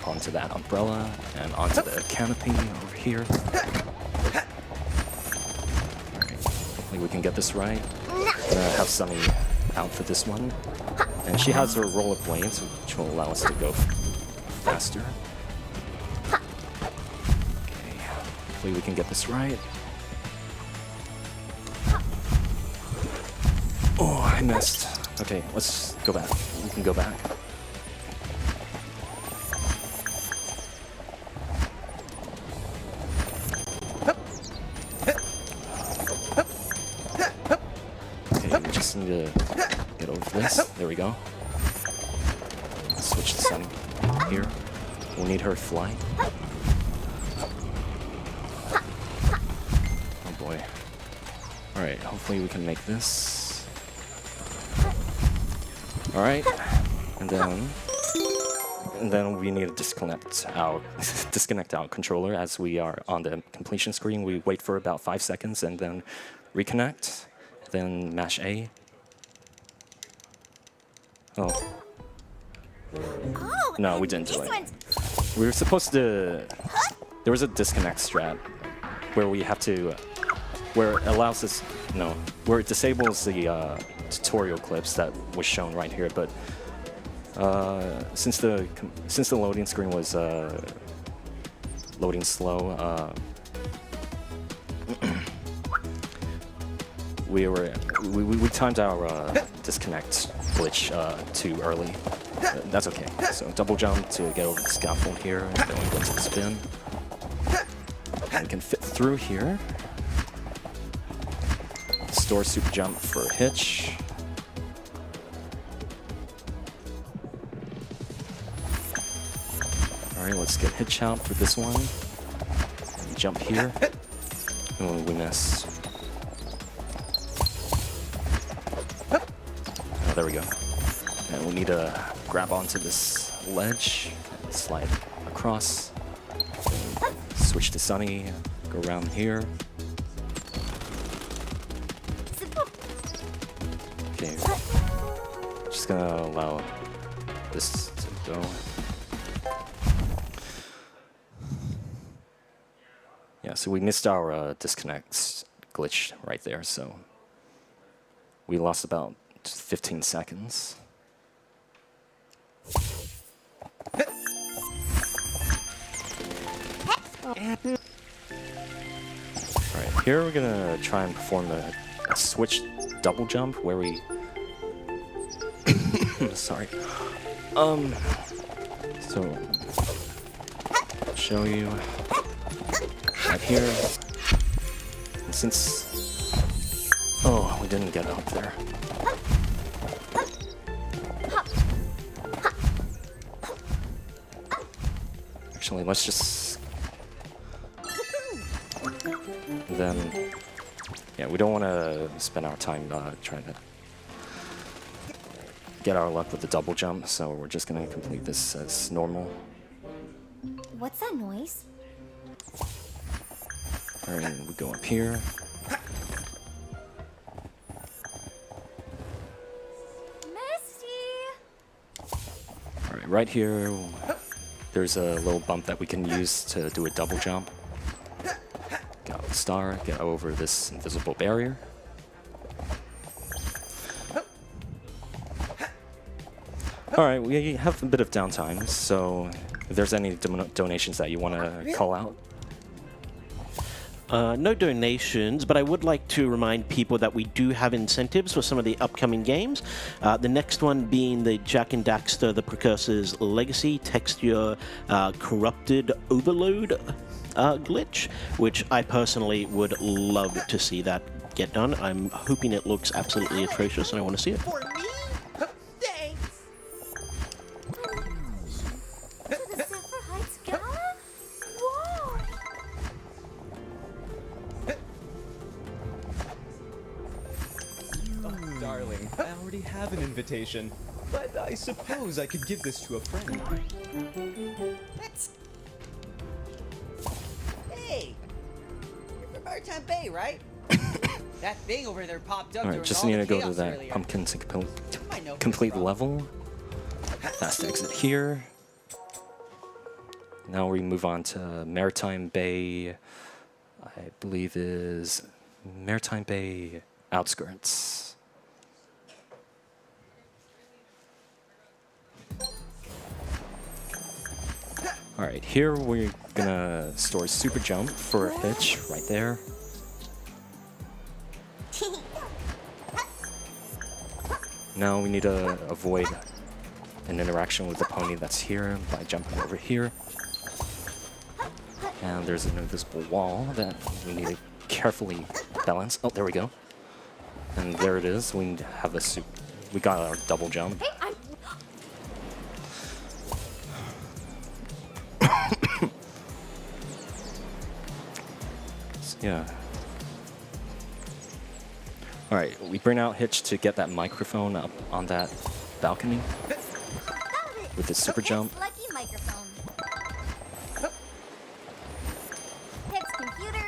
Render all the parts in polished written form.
jump onto that umbrella and onto the canopy over here. Alright, hopefully we can get this right. Gonna have Sunny out for this one. And she has her rollerblades, which will allow us to go faster. Okay, hopefully we can get this right. Oh, I missed. Okay, let's go back. We can go back. Okay, we just need to get over this. There we go. Switch to Sunny here. We'll need her to fly. Oh boy. Alright, hopefully we can make this. Alright, and then we need to disconnect our controller as we are on the completion screen. We wait for about 5 seconds and then reconnect, then mash A. Oh. No, we didn't do it. We were supposed to... There was a disconnect strat where we have to... Where it allows us... No, where it disables the tutorial clips that was shown right here, but since the loading screen was loading slow, we timed our disconnect glitch too early. That's okay. So double jump to get over the scaffold here, and then we go to the spin. And we can fit through here. Store super jump for hitch. Alright, let's get hitch out for this one. Jump here. Oh, we missed. Oh, there we go. And we need to grab onto this ledge, slide across, switch to Sunny, go around here. Okay, just gonna allow this to go. Yeah, so we missed our disconnect glitch right there, so we lost about 15 seconds. Alright, here we're gonna try and perform a switch double jump where we... Sorry. So, I'll show you right here. And since... Oh, we didn't get up there. Actually, let's just... Then... Yeah, we don't want to spend our time trying to get our luck with the double jump, so we're just going to complete this as normal. What's that noise? Alright, we go up here. Misty! Alright, right here, there's a little bump that we can use to do a double jump. Get out the star, get over this invisible barrier. Alright, we have a bit of downtime, so if there's any donations that you want to call out. No donations, but I would like to remind people that we do have incentives for some of the upcoming games. The next one being the Jak and Daxter, the Precursor's Legacy Texture Corrupted Overload glitch, which I personally would love to see that get done. I'm hoping it looks absolutely atrocious, and I want to see it. For me? Thanks. To the Zephyr Heights Gala? Whoa! Oh, darling, I already have an invitation, but I suppose I could give this to a friend. Let's... Hey! You're from Maritime Bay, right? That thing over there popped up Alright, during just all need the to go to chaos that earlier. pumpkin to I know who complete you're from. level. Fast exit here. Now we move on to Maritime Bay. I believe is Maritime Bay outskirts. All right, here we're gonna store super jump for a hitch right there. Now we need to avoid an interaction with the pony that's here by jumping over here. And there's an invisible wall that we need to carefully balance. Oh, there we go. And there it is. We have a we got our double jump. Yeah. All right, we bring out Hitch to get that microphone up on that balcony with his super jump. It's lucky microphone. It's computer.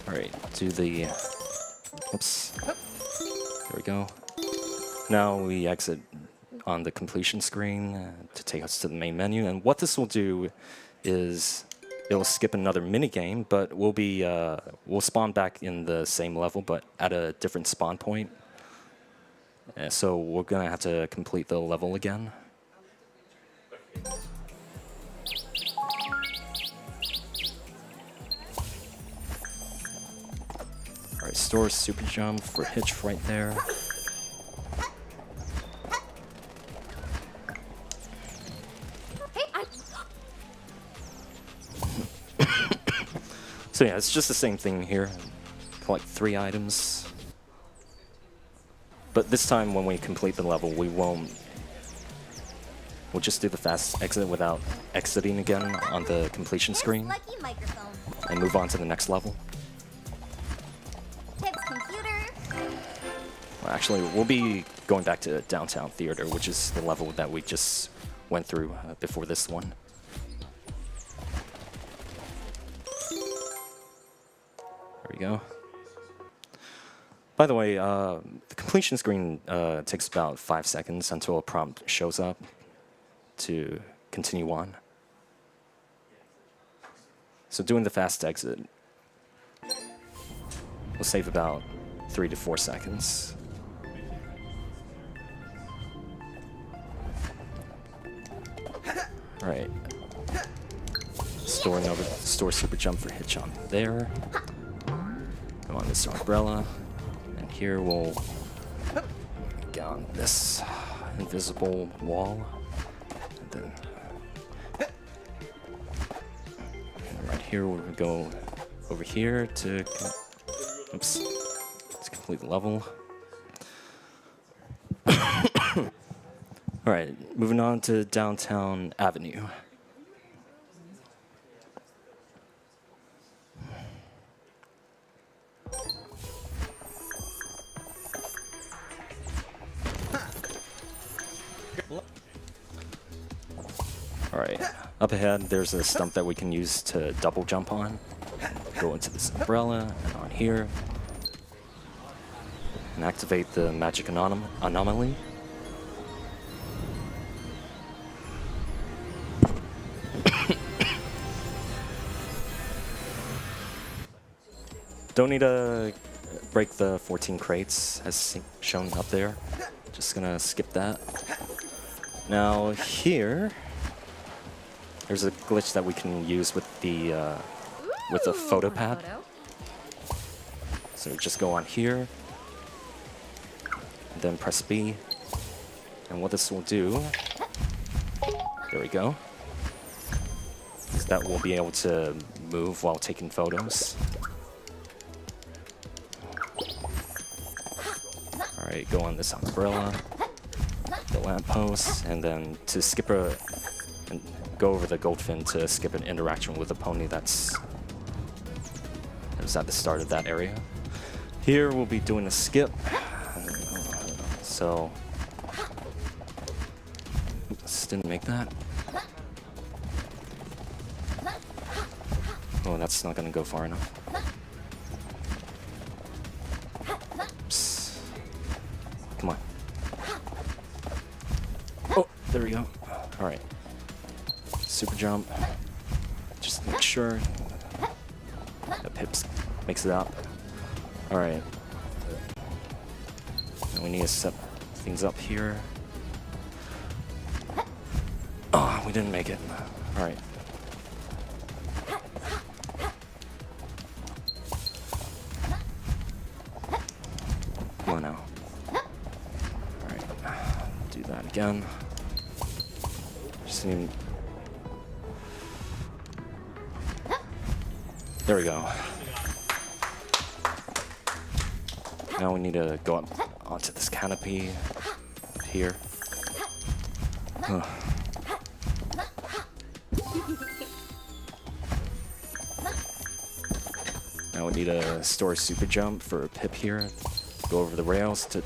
All right, do the. Oops. There we go. Now we exit on the completion screen to take us to the main menu. And what this will do is it'll skip another mini game, but we'll spawn back in the same level, but at a different spawn point. So we're gonna have to complete the level again. All right, store super jump for Hitch right there. So yeah, it's just the same thing here. Collect 3 items. But this time when we complete the level, we'll just do the fast exit without exiting again on the completion screen. Lucky microphone. And move on to the next level. It's computer. Well, actually, we'll be going back to Downtown Theater, which is the level that we just went through before this one. There we go. By the way, the completion screen takes about 5 seconds until a prompt shows up to continue on. So doing the fast exit will save about 3 to 4 seconds. All right. Store super jump for Hitch on there. Go on this umbrella, and here we'll get on this invisible wall, and then right here we'll go over here to complete the level. All right, moving on to Downtown Avenue. All right, up ahead, there's a stump that we can use to double jump on. Go into this umbrella and on here, and activate the magic anomaly. Don't need to break the 14 crates as shown up there. Just gonna skip that. Now here, there's a glitch that we can use with the photo pad. So just go on here, and then press B. And what this will do, there we go, is that we'll be able to move while taking photos. All right, go on this umbrella, the lamppost, and then to skip and go over the goldfin to skip an interaction with a pony that's at the start of that area. Here we'll be doing a skip. So, oops, didn't make that. Oh, that's not gonna go far enough. Come on. Oh, there we go. All right. Super jump. Just make sure that Pips makes it up. All right. And we need to set things up here. Oh, we didn't make it. All right. Come on now. All right. Do that again. Just need. There we go. Now we need to go up onto this canopy up here. Huh. Now we need a store super jump for a Pip here. Go over the rails to...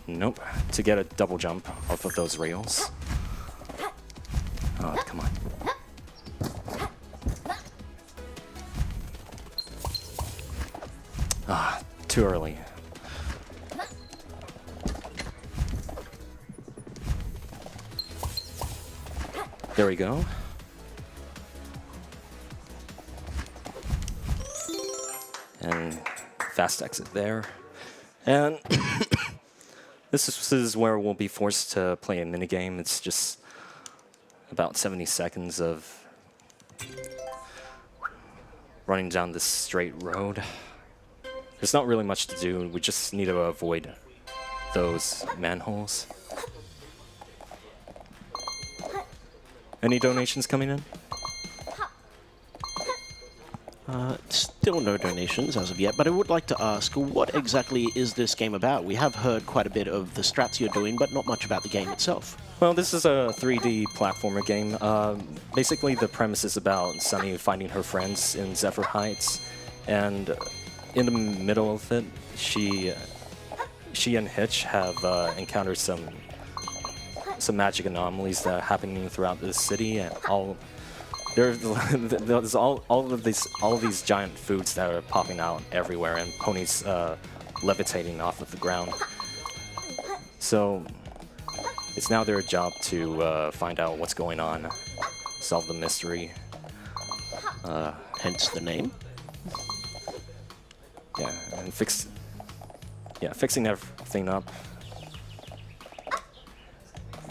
Nope. To get a double jump off of those rails. Oh, come on. Ah, too early. There we go. And fast exit there. And this is where we'll be forced to play a minigame. It's just about 70 seconds of running down this straight road. There's not really much to do. We just need to avoid those manholes. Any donations coming in? Still no donations as of yet, but I would like to ask, what exactly is this game about? We have heard quite a bit of the strats you're doing, but not much about the game itself. Well, this is a 3D platformer game. Basically, the premise is about Sunny finding her friends in Zephyr Heights, and in the middle of it, she and Hitch have encountered some magic anomalies that are happening throughout the city, and there's all of these giant foods that are popping out everywhere, and ponies levitating off of the ground. So it's now their job to find out what's going on, solve the mystery. Hence the name. Yeah, and fixing everything up.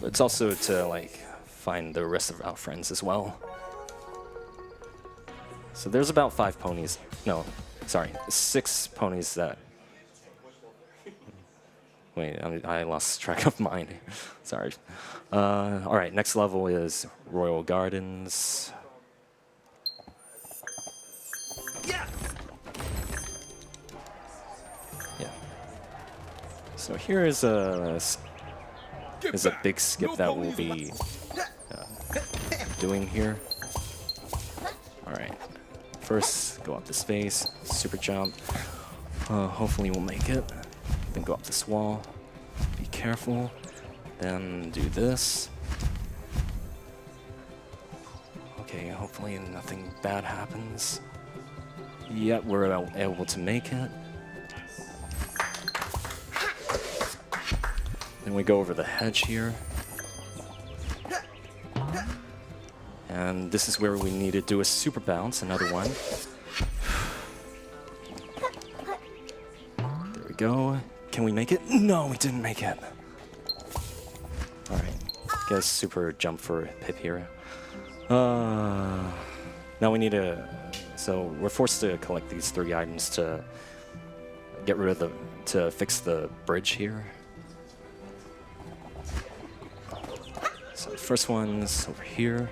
It's also to like find the rest of our friends as well. So there's about 5 ponies. No, sorry, 6 ponies that. Wait, I lost track of mine. Sorry. All right, next level is Royal Gardens. Yeah. So here is a big skip that we'll be doing here. All right. First, go up this face, super jump. Hopefully we'll make it. Then go up this wall. Be careful. Then do this. Okay, hopefully nothing bad happens. Yep, we're able to make it. Then we go over the hedge here. And this is where we need to do a super bounce, another one. There we go. Can we make it? No, we didn't make it. Alright, get a super jump for Pip here. Now we need to... So we're forced to collect these 3 items to get rid of to fix the bridge here. So the first one's over here.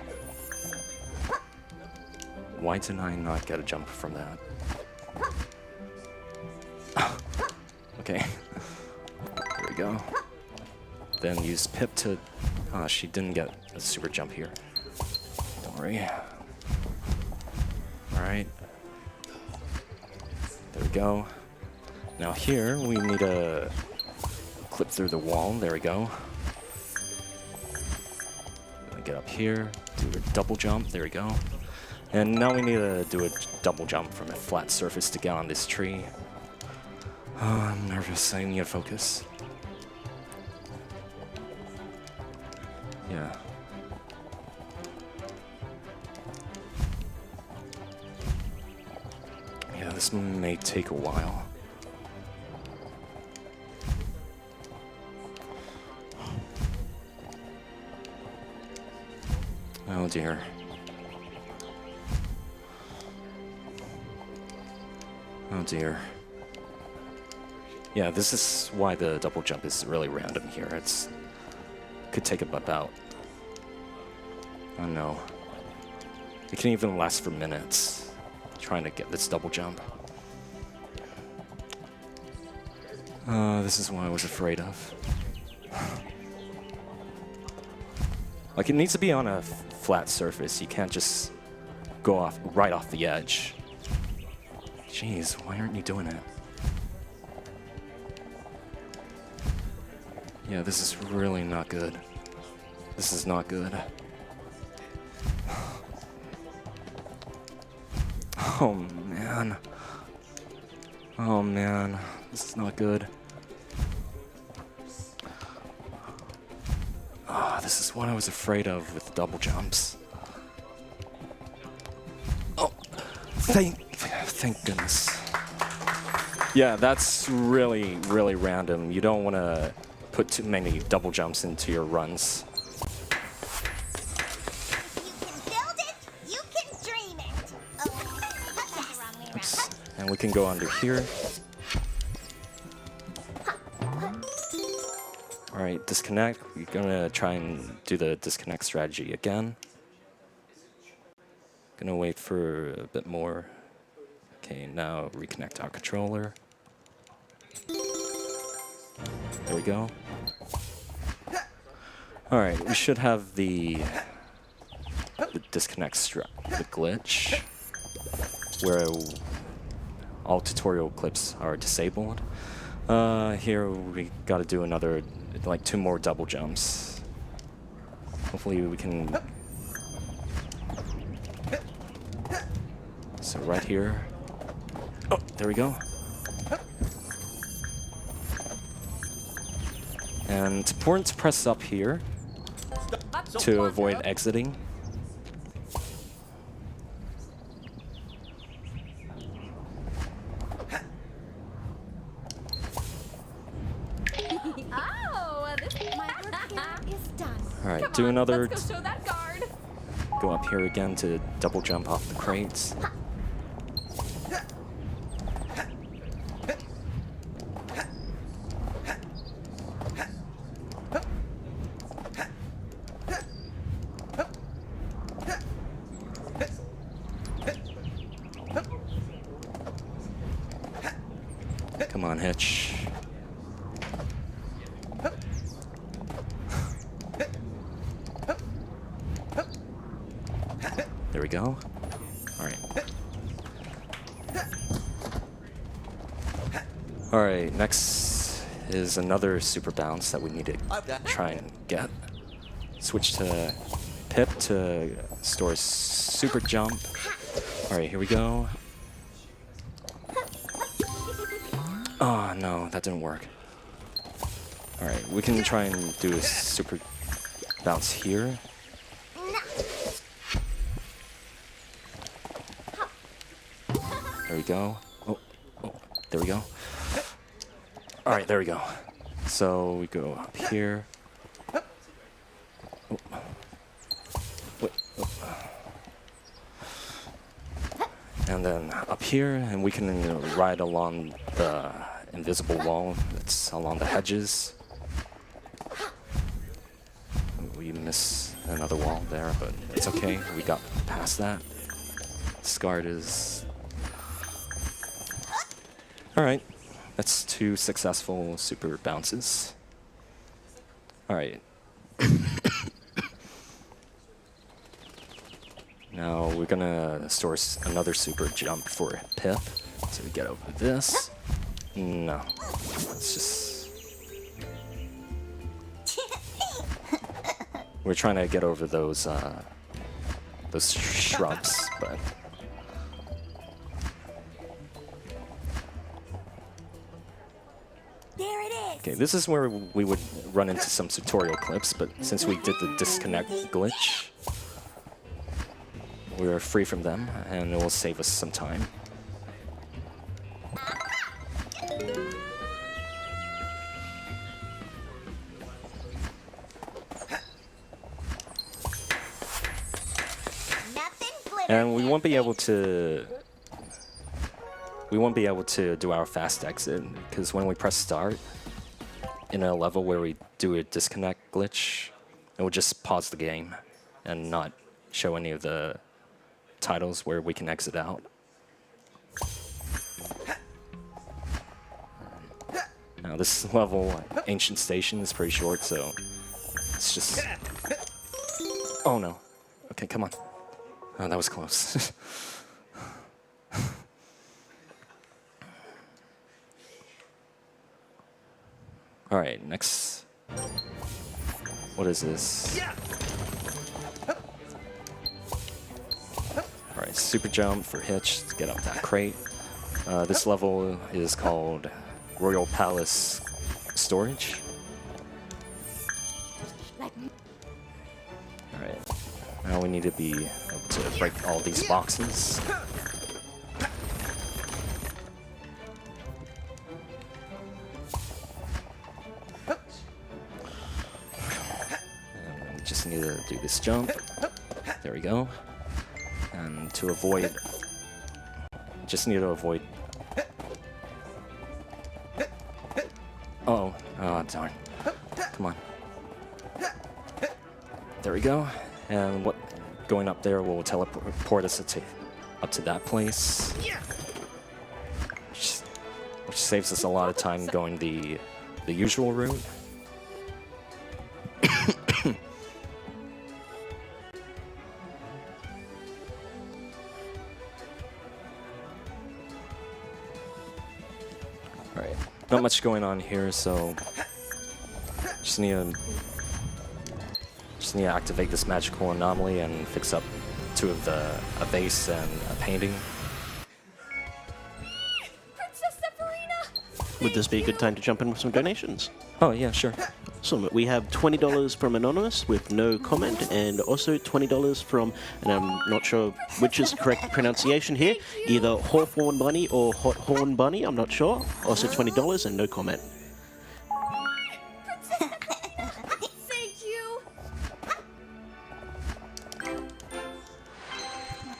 Why did I not get a jump from that? Okay. There we go. Then use Pip to... she didn't get a super jump here. Don't worry. Alright. There we go. Now here, we need to clip through the wall. There we go. Get up here, do a double jump. There we go. And now we need to do a double jump from a flat surface to get on this tree. Oh, I'm nervous. I need to focus. Yeah. Yeah, this may take a while. Oh dear. Oh dear. Yeah, this is why the double jump is really random here. It's could take about, I don't know. It can even last for minutes trying to get this double jump. This is what I was afraid of. Like, it needs to be on a flat surface. You can't just go right off the edge. Jeez, why aren't you doing it? Yeah, this is really not good. This is not good. Oh man. Oh man, this is not good. This is what I was afraid of with double jumps. Oh, thank goodness. Yeah, that's really, really random. You don't want to put too many double jumps into your runs. You can build it, you can dream it. Oh, yes. Oops. And we can go under here. Alright, disconnect. We're gonna try and do the disconnect strategy again. Gonna wait for a bit more. Okay, now reconnect our controller. There we go. Alright, we should have the disconnect the glitch where all tutorial clips are disabled. Here we gotta do another, like 2 more double jumps. Hopefully we can. So right here. Oh, there we go. And it's important to press up here to avoid exiting. Oh, my work here is done. Alright, do another. Let's go show that guard. Go up here again to double jump off the crates. Come on, Hitch. There we go. Alright. Alright, next is another super bounce that we need to try and get. Switch to Pip to store super jump. Alright, here we go. Oh no, that didn't work. Alright, we can try and do a super bounce here. There we go. Oh, there we go. Alright, there we go. So we go up here. Oh. Wait. Oh. And then up here, and we can ride along the invisible wall that's along the hedges. We miss another wall there, but it's okay. We got past that. Scarred is... Alright, that's 2 successful super bounces. Alright. Now we're gonna store another super jump for Pip. So we get over this. No, it's just... We're trying to get over those shrubs, but... There it is. Okay, this is where we would run into some tutorial clips, but since we did the disconnect glitch, we're free from them, and it will save us some time. Nothing glitters. And we won't be able to do our fast exit because when we press start in a level where we do a disconnect glitch, it will just pause the game and not show any of the titles where we can exit out. Now this level, Ancient Station, is pretty short, so it's just... Oh no. Okay, come on. Oh, that was close. All right, next. What is this? All right, super jump for Hitch to get up that crate. This level is called Royal Palace Storage. All right, now we need to be able to break all these boxes. And we just need to do this jump. There we go. And to avoid, just need to avoid. Oh, oh darn! Come on. There we go. And what going up there will teleport us up to that place, which saves us a lot of time going the usual route. All right, not much going on here, so just need to activate this magical anomaly and fix up two of a vase and a painting. Princess Zephyrina! Would this be a good time to jump in with some donations? Oh yeah, sure. So we have $20 from Anonymous with no comment, and also $20 from, and I'm not sure which is the correct pronunciation here, either Hawthorne Bunny or Hot Horn Bunny, I'm not sure. Also $20 and no comment. Thank you.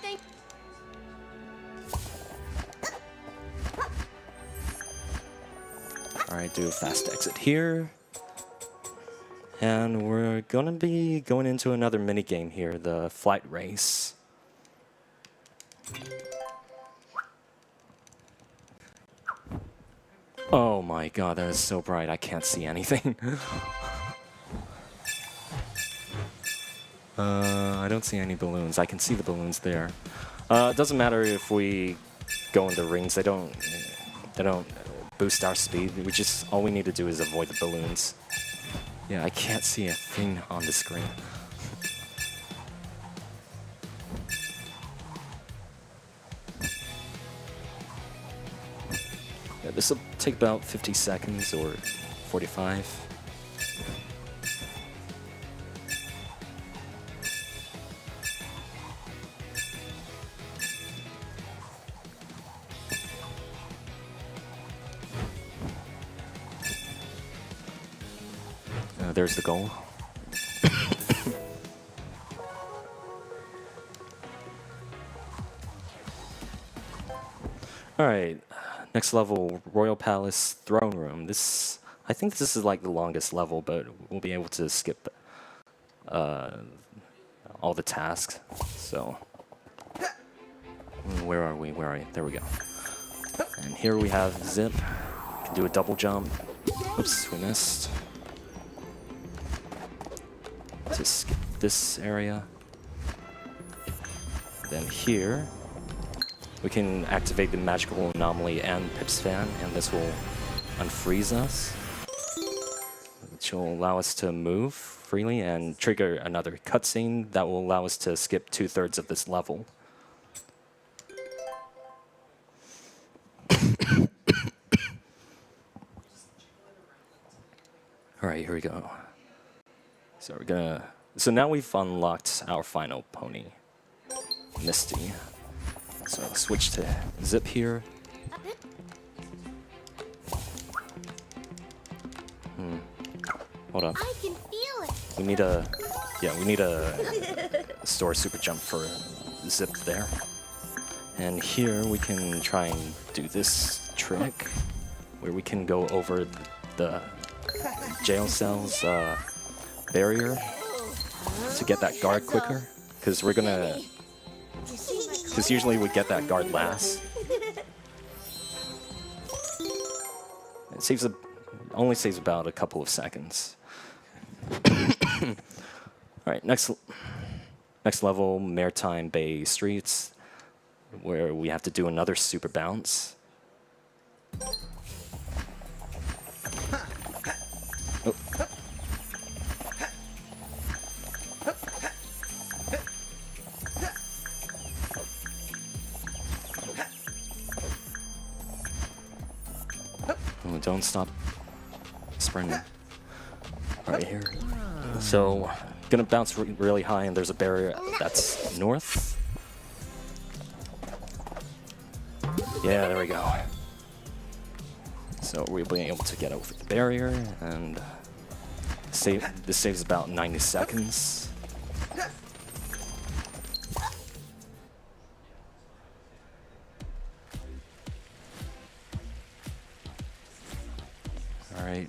Thank. All right, do a fast exit here. And we're gonna be going into another mini game here, the flight race. Oh my god, that is so bright, I can't see anything. I don't see any balloons. I can see the balloons there. It doesn't matter if we go in the rings, they don't boost our speed. All we need to do is avoid the balloons. Yeah, I can't see a thing on the screen. Yeah, this will take about 50 seconds or 45. There's the goal. All right, next level, Royal Palace Throne Room. I think this is like the longest level, but we'll be able to skip all the tasks. So, where are we? There we go. And here we have Zip. Can do a double jump. Oops, we missed. To skip this area. Then here, we can activate the magical anomaly and Pip's fan, and this will unfreeze us, which will allow us to move freely and trigger another cutscene that will allow us to skip 2/3 of this level. All right, here we go. So we're gonna. So now we've unlocked our final pony, Misty. So switch to Zip here. Hold up. I can feel it. We need a. Yeah, we need a store super jump for Zip there. And here we can try and do this trick where we can go over the jail cell's barrier to get that guard quicker. Because we're gonna. Because usually we get that guard last. It saves only saves about a couple of seconds. All right, next level, Maritime Bay Streets, where we have to do another super bounce. Oh. Oh, don't stop sprinting. Right here. So, gonna bounce really high, and there's a barrier that's north. Yeah, there we go. So we'll be able to get over the barrier, and this saves about 90 seconds. All right.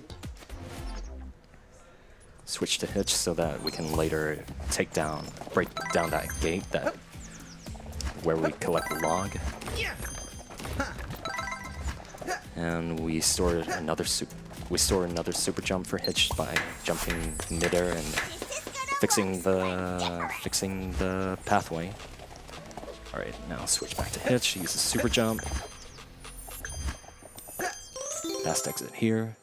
Switch to Hitch so that we can later break down that gate where we collect the log. And we store another super jump for Hitch by jumping midair and fixing the pathway. All right, now switch back to Hitch. Use the super jump. Fast exit here.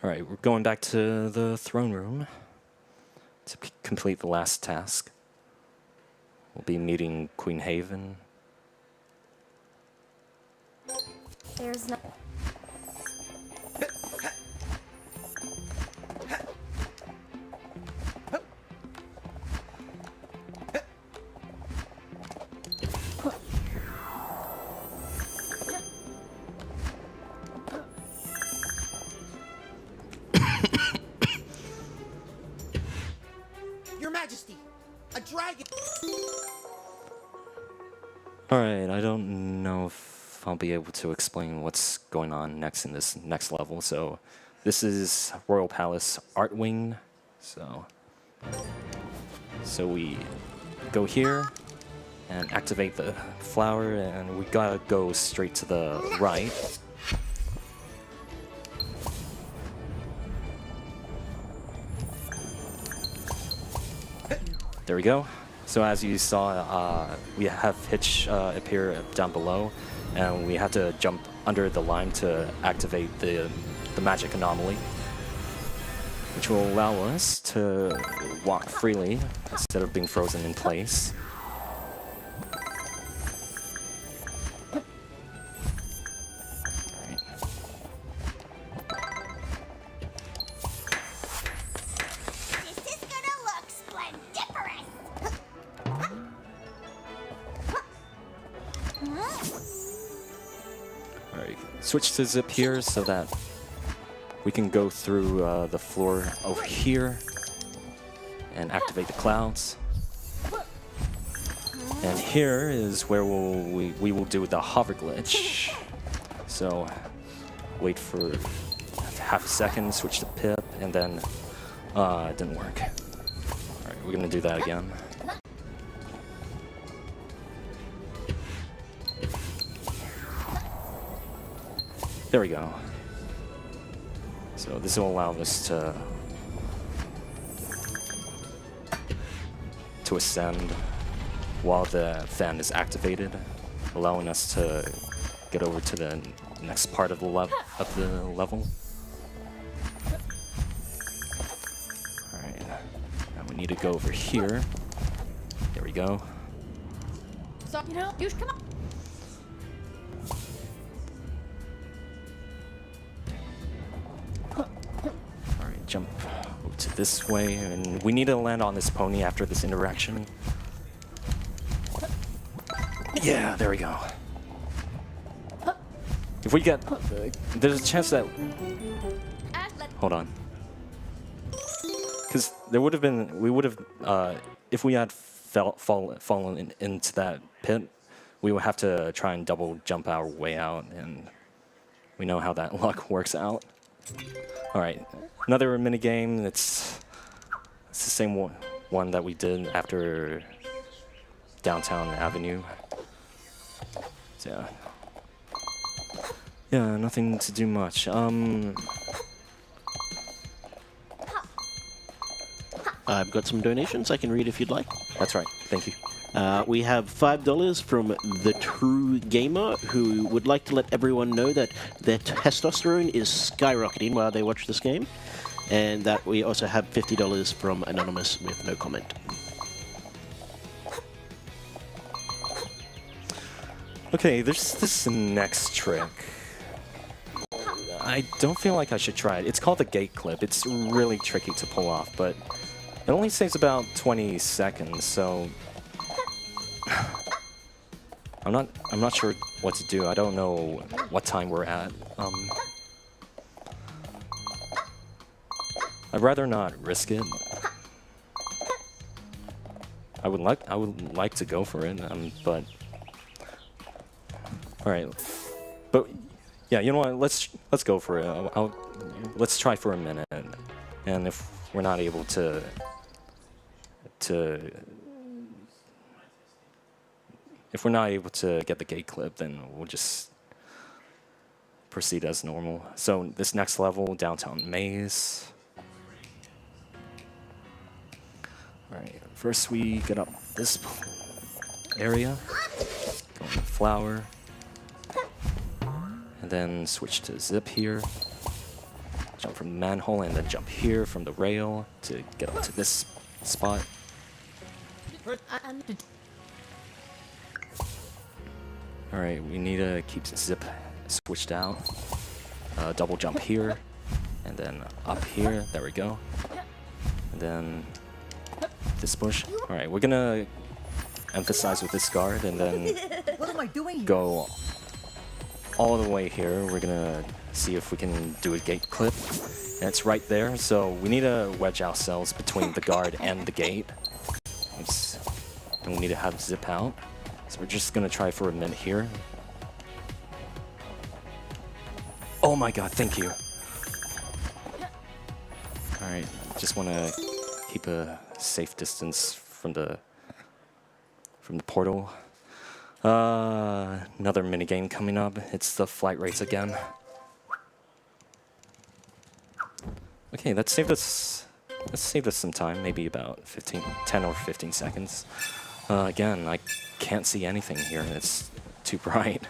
All right, we're going back to the throne room to complete the last task. We'll be meeting Queen Haven. There's no. Your Majesty, a dragon. All right, I don't know if I'll be able to explain what's going on next in this next level. So this is Royal Palace Art Wing. So we go here and activate the flower, and we gotta go straight to the right. There we go. So as you saw, we have Hitch appear down below, and we have to jump under the lime to activate the magic anomaly, which will allow us to walk freely instead of being frozen in place. This is gonna look splendiferous. Alright, switch to Zip here so that we can go through the floor over here and activate the clouds. And here is where we will do the hover glitch. So wait for half a second, switch to Pip, and then it didn't work. Alright, we're gonna do that again. There we go. So this will allow us to ascend while the fan is activated, allowing us to get over to the next part of the level. All right, now we need to go over here. There we go. So, you should come on. to this way, and we need to land on this pony after this interaction. Yeah, there we go. If we get... there's a chance that... Hold on. Because there would have been... we would have... if we had fallen into that pit, we would have to try and double jump our way out, and we know how that luck works out. Alright, another minigame. It's the same one that we did after Downtown Avenue. So, yeah. Yeah, nothing to do much. I've got some donations I can read if you'd like. That's right, thank you. We have $5 from The True Gamer, who would like to let everyone know that their testosterone is skyrocketing while they watch this game. And that we also have $50 from Anonymous with no comment. Okay, there's this next trick. I don't feel like I should try it. It's called the gate clip. It's really tricky to pull off, but it only takes about 20 seconds, so I'm not sure what to do. I don't know what time we're at. I'd rather not risk it. I would like to go for it, but all right. But yeah, you know what? Let's go for it. Let's try for a minute, and if we're not able to get the gate clip, then we'll just proceed as normal. So this next level, Downtown Maze. All right, first we get up this area, go on the flower, and then switch to zip here. Jump from the manhole and then jump here from the rail to get up to this spot. Alright, we need to keep zip switched out. Double jump here, and then up here. There we go. And then this bush. Alright, we're gonna emphasize with this guard, and then What am I doing? go all the way here. We're gonna see if we can do a gate clip. And it's right there, so we need to wedge ourselves between the guard and the gate. And we need to have zip out. So we're just gonna try for a minute here. Oh my god, thank you. Alright, just wanna keep a safe distance from the portal. Another minigame coming up. It's the flight race again. Okay, let's save us some time, maybe about 10 or 15 seconds. Again, I can't see anything here. It's too bright.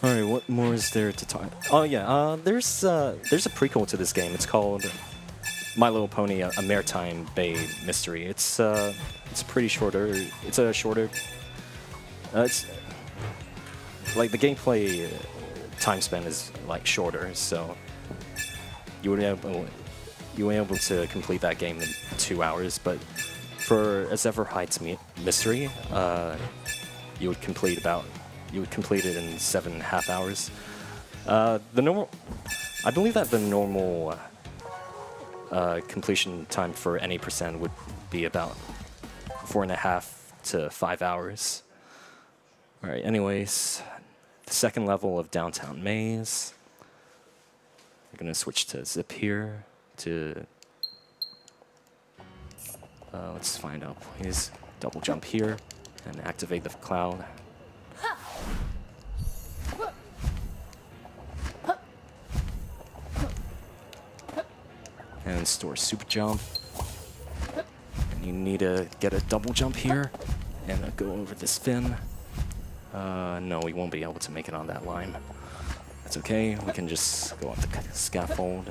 All right, what more is there to talk? Oh yeah, there's a prequel to this game. It's called My Little Pony: A Maritime Bay Mystery. It's pretty shorter. It's a shorter. It's like the gameplay time span is like shorter, so you would be able to complete that game in 2 hours. But for a Zephyr Heights mystery, you would complete it in 7.5 hours. I believe that the normal completion time for any percent would be about 4.5 to 5 hours. All right, anyways, the second level of Downtown Maze. We're gonna switch to zip here to, let's find out, please. Double jump here and activate the cloud. And store super jump. And you need to get a double jump here and go over this fin. No, we won't be able to make it on that line. That's okay, we can just go up the scaffold.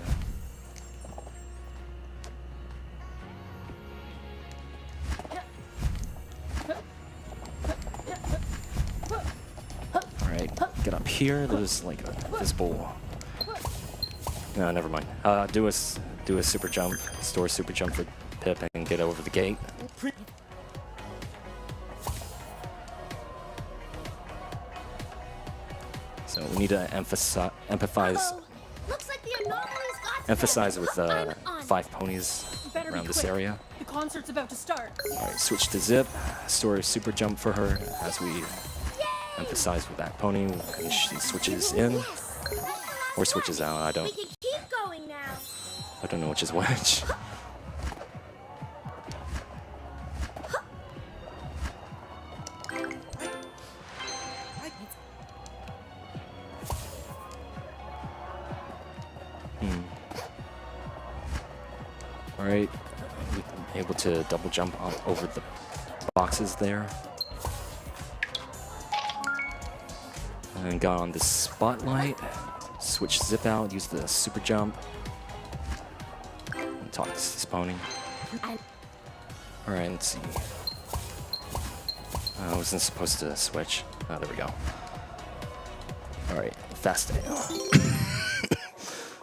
here, there's like a visible. No, never mind. Do a super jump, store a super jump for Pip, and get over the gate. So we need to empathize Uh-oh. Looks like the anomaly's got to emphasize them. with I'm on. 5 ponies Better be around this quick. area. The concert's about to start. All right, switch to Zip, store a super jump for her as we Yay! emphasize with that pony, and she switches in Yes. or switches out. We can keep going now. I don't know which is which. All right, we've been able to double jump on over the boxes there. And got on the spotlight, switch Zip out, use the super jump. And talk to this pony. All right, let's see. I wasn't supposed to switch. Oh, there we go. All right, fast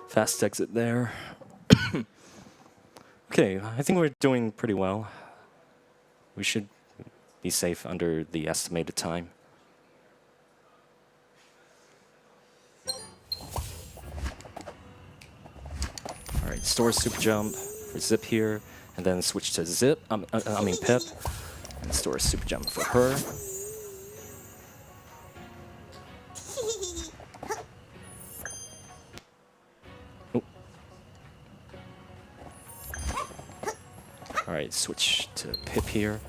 fast exit there. Okay, I think we're doing pretty well. We should be safe under the estimated time. All right, store super jump for Zip here, and then switch to Zip. I mean Pip, and store a super jump for her. Oh. All right, switch to Pip here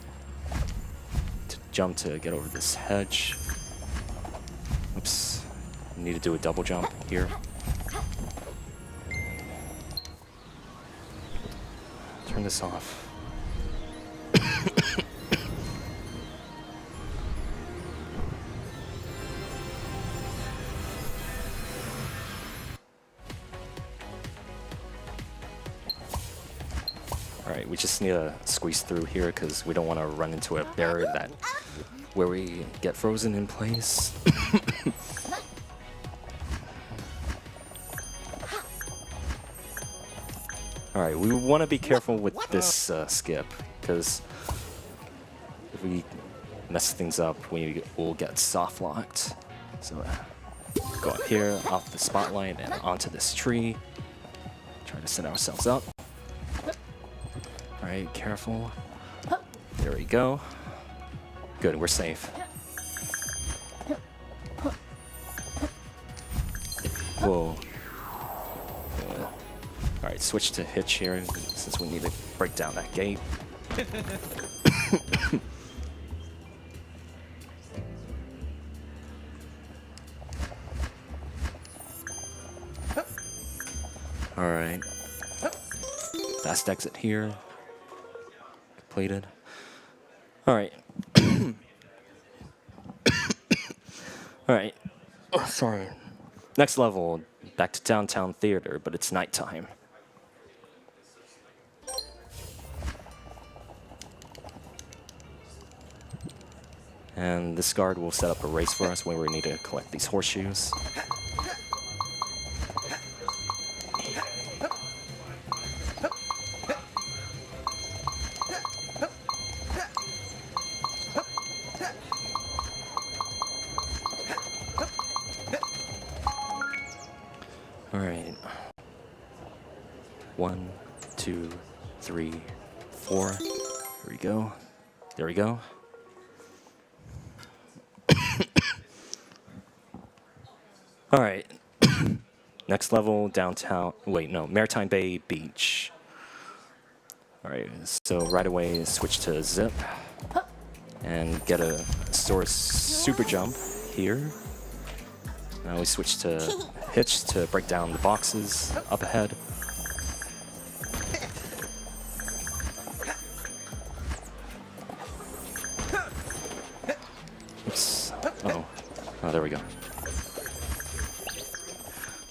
to jump to get over this hedge. Oops, need to do a double jump here. Turn this off. All right, we just need to squeeze through here because we don't want to run into a barrier that where we get frozen in place. All right, we want to be careful with this skip because if we mess things up, we will get soft locked. So go up here, off the spotlight, and onto this tree. Try to set ourselves up. All right, careful. There we go. Good, we're safe. Whoa. All right, switch to Hitch here since we need to break down that gate. All right. Fast exit here. Completed. All right. All right. Oh, sorry. Next level, back to Downtown Theater, but it's nighttime. And this guard will set up a race for us where we need to collect these horseshoes. All right. 1, 2, 3, 4. Here we go. There we go. All right. Next level, downtown. Wait, no, Maritime Bay Beach. All right. So right away, switch to Zip and get a source super jump here. Now we switch to Hitch to break down the boxes up ahead. Oops. Uh-oh. Oh, there we go.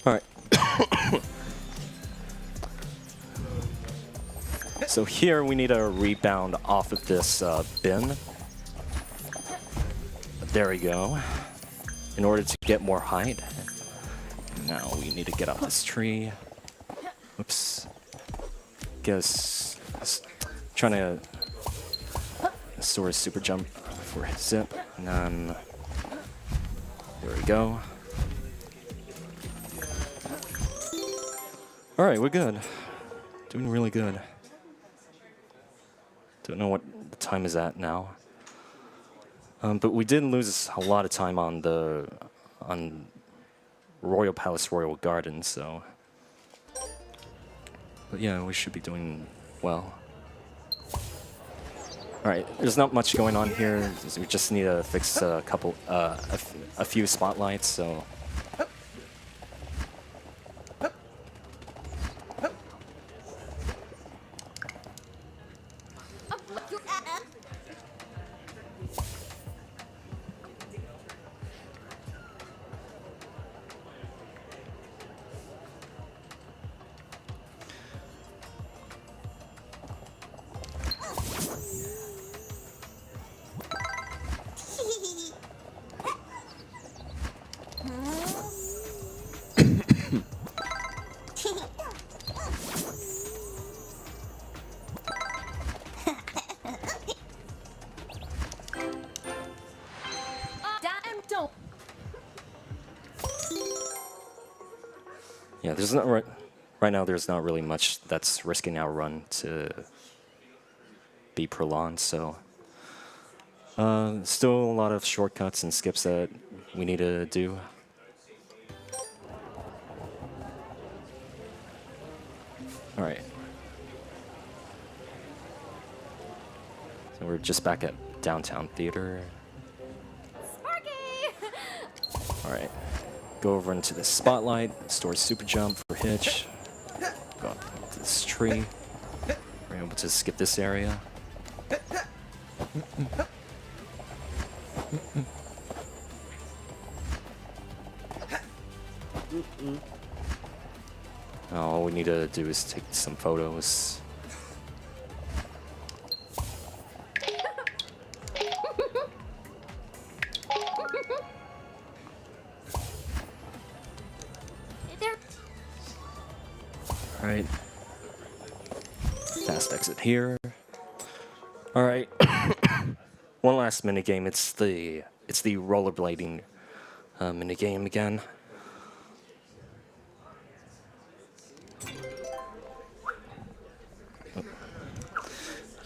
All right. So here we need a rebound off of this bin. There we go. in order to get more height. Now we need to get off this tree. Oops. Guess trying to store a super jump for his zip, and then there we go. All right, we're good. Doing really good. Don't know what the time is at now. But we did lose a lot of time on Royal Palace, Royal Garden, so. But yeah, we should be doing well. All right, there's not much going on here. We just need to fix a couple, a few spotlights. So. Yeah, there's not right now. There's not really much that's risking our run to be prolonged. So, still a lot of shortcuts and skips that we need to do. All right. So we're just back at Downtown Theater. All right. Go over into the spotlight, store super jump for Hitch. Go up to this tree. We're able to skip this area. All we need to do is take some photos. Alright. Fast exit here. Alright. One last minigame. It's the rollerblading minigame again.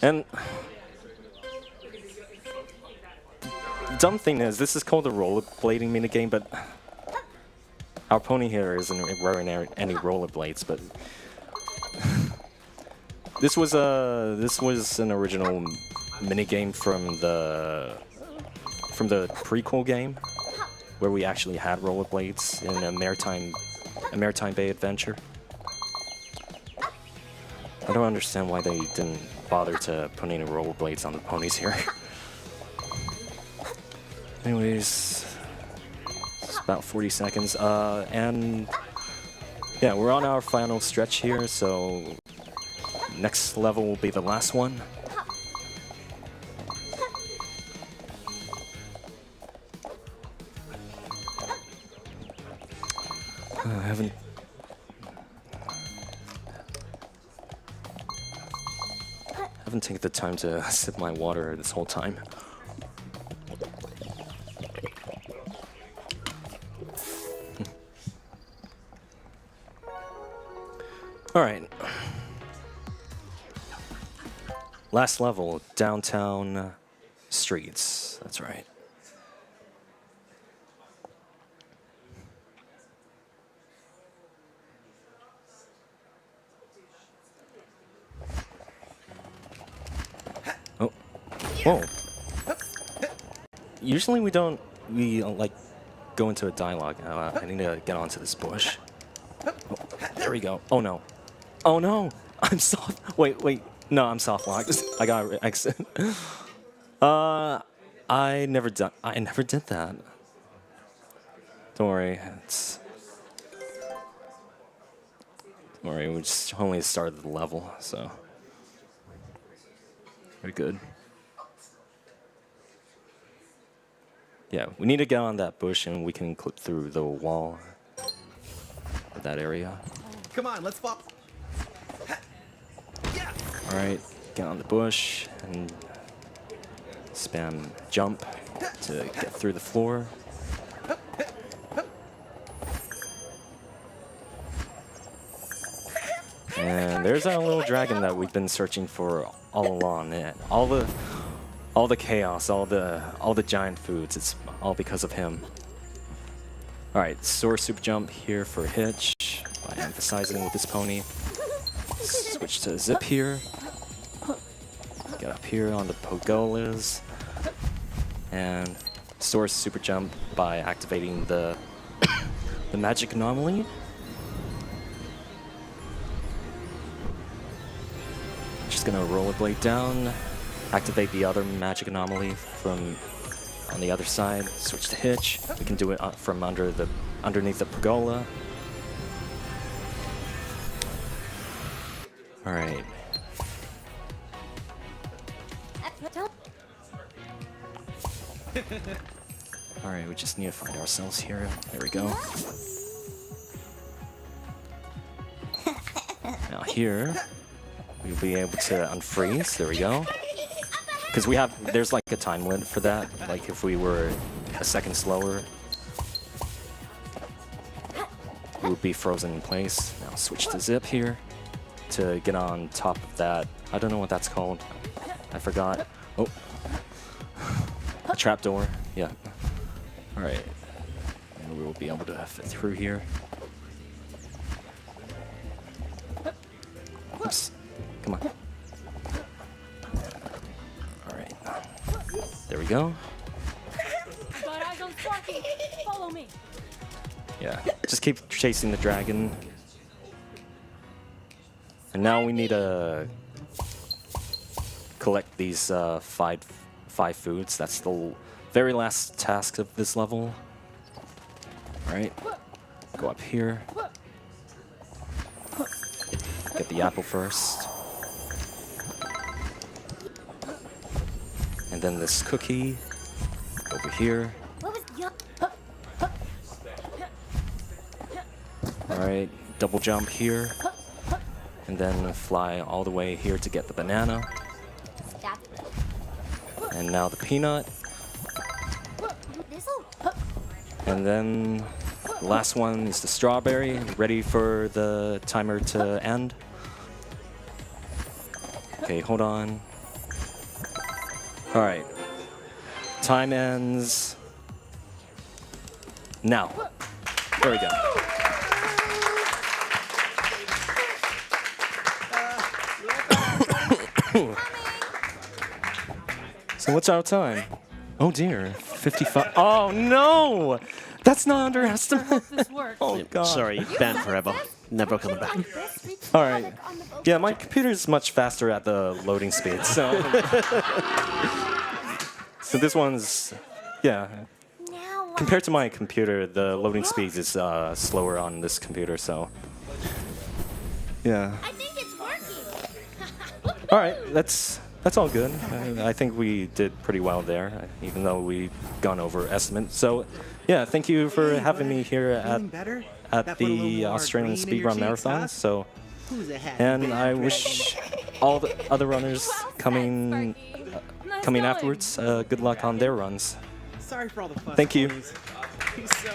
And the dumb thing is, this is called a rollerblading minigame, but our pony here isn't wearing any rollerblades, but this was an original minigame from the prequel game, where we actually had rollerblades in a Maritime Bay adventure. I don't understand why they didn't bother to put any rollerblades on the ponies here. Anyways, it's about 40 seconds, and yeah, we're on our final stretch here, so next level will be the last one. I haven't taken the time to sip my water this whole time. All right. Last level, downtown streets. That's right. Oh. Whoa. Usually we don't like go into a dialogue. I need to get onto this bush. Oh, there we go. Oh no. Oh no. I'm soft. Wait. No, I'm soft locked. I got exit. I never did that. Don't worry. Don't worry. We just only started the level, so we're good. Yeah, we need to get on that bush and we can clip through the wall of that area. Come on, let's fall. All right, get on the bush and spam jump to get through the floor. And there's our little dragon that we've been searching for all along. And all the chaos, all the giant foods, it's all because of him. All right, soar super jump here for Hitch by emphasizing with this pony. Switch to zip here. Get up here on the pergolas. And soar super jump by activating the magic anomaly. Just gonna rollerblade down, activate the other magic anomaly from on the other side. Switch to Hitch. We can do it from underneath the pergola. All right. All right, we just need to find ourselves here. There we go. Now here, we'll be able to unfreeze. There we go. Because there's like a time limit for that. Like if we were a second slower, we would be frozen in place. Now switch to zip here to get on top of that. I don't know what that's called. I forgot. Oh. A trapdoor. Yeah. All right. And we will be able to fit through here. Oops. Come on. All right. There we go. Got eyes on Sparky. Follow me. Yeah. Just keep chasing the dragon. And now we need to collect these five foods. That's the very last task of this level. All right. Go up here. Get the apple first. And then this cookie over here. What was your... Alright, double jump here. And then fly all the way here to get the banana. Stop. And now the peanut. This'll... And then the last one is the strawberry. Ready for the timer to end. Okay, hold on. Alright. Time ends now. There we go. So what's our time? Oh dear, 55. Oh no! That's not underestimate. This works. Oh god. Sorry, banned forever. Never coming back. All right. Yeah, my computer is much faster at the loading speed, so. So this one's, yeah. Now what? Compared to my computer, the loading speed is slower on this computer, so. Yeah. I think it's working. All right, that's all good. I think we did pretty well there, even though we gone over estimate. So, yeah, thank you for having me here Feeling better? at That put a little the more Australian green in your Speedrun cheeks, Marathon. huh? So, Who's a happy and baby I dragon? wish all the other runners coming Nice coming going. afterwards good luck on their runs. Sorry for all the fuss. Thank you. ponies. He's so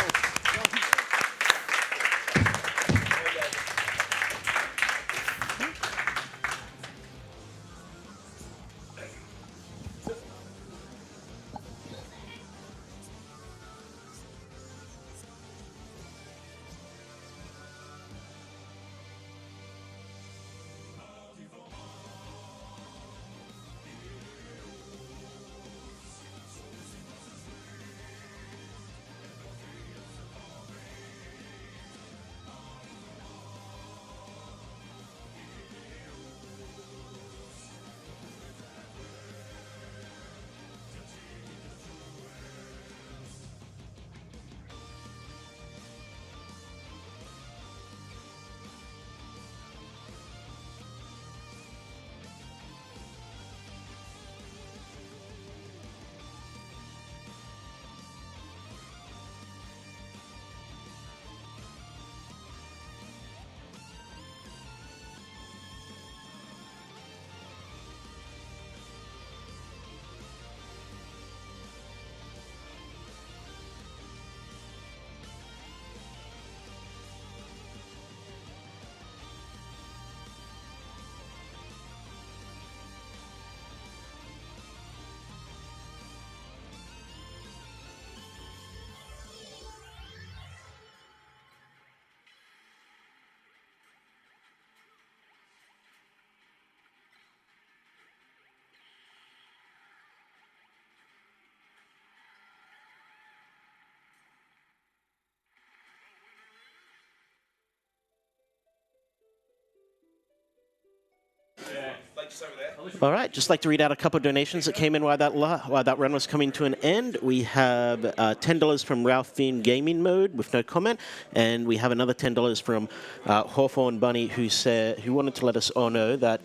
All right, just like to read out a couple of donations that came in while that run was coming to an end. We have $10 from Ralph Theme Gaming Mode with no comment, and we have another $10 from Hawthorne Bunny who wanted to let us all know that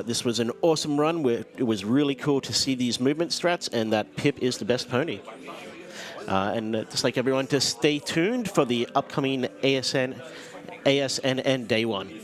this was an awesome run. Where it was really cool to see these movement strats, and that Pip is the best pony. And just like everyone to stay tuned for the upcoming ASNN Day 1.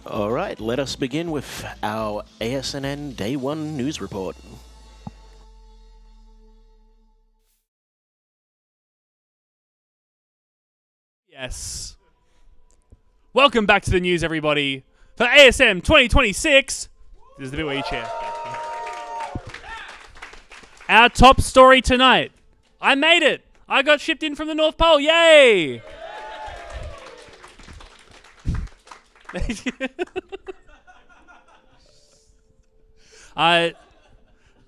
All right, let us begin with our ASNN Day 1 news report. Yes. Welcome back to the news, everybody. For ASM 2026, this is the bit where you cheer. Our top story tonight. I made it. I got shipped in from the North Pole. Yay!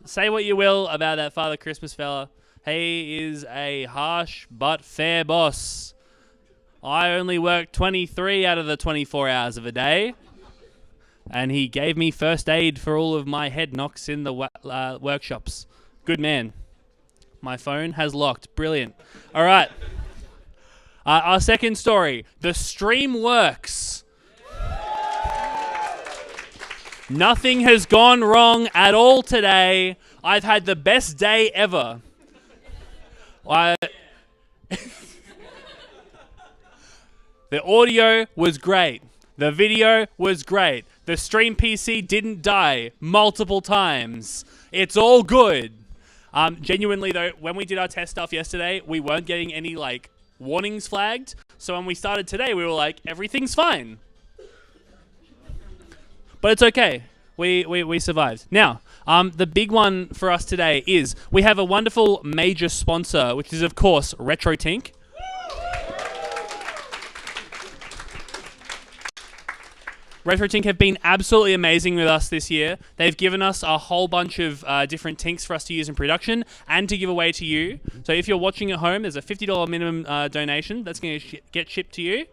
Say what you will about that Father Christmas fella. He is a harsh but fair boss. I only work 23 out of the 24 hours of a day. And he gave me first aid for all of my head knocks in the workshops. Good man. My phone has locked. Brilliant. All right. Our second story. The stream works. Nothing has gone wrong at all today. I've had the best day ever. The audio was great. The video was great. The stream PC didn't die multiple times. It's all good. Genuinely though, when we did our test stuff yesterday, we weren't getting any warnings flagged. So when we started today, we were like, everything's fine. But it's okay. We survived. Now, the big one for us today is we have a wonderful major sponsor, which is of course RetroTink. RetroTink have been absolutely amazing with us this year. They've given us a whole bunch of different tinks for us to use in production and to give away to you. So if you're watching at home, there's a $50 minimum donation that's going to get shipped to you.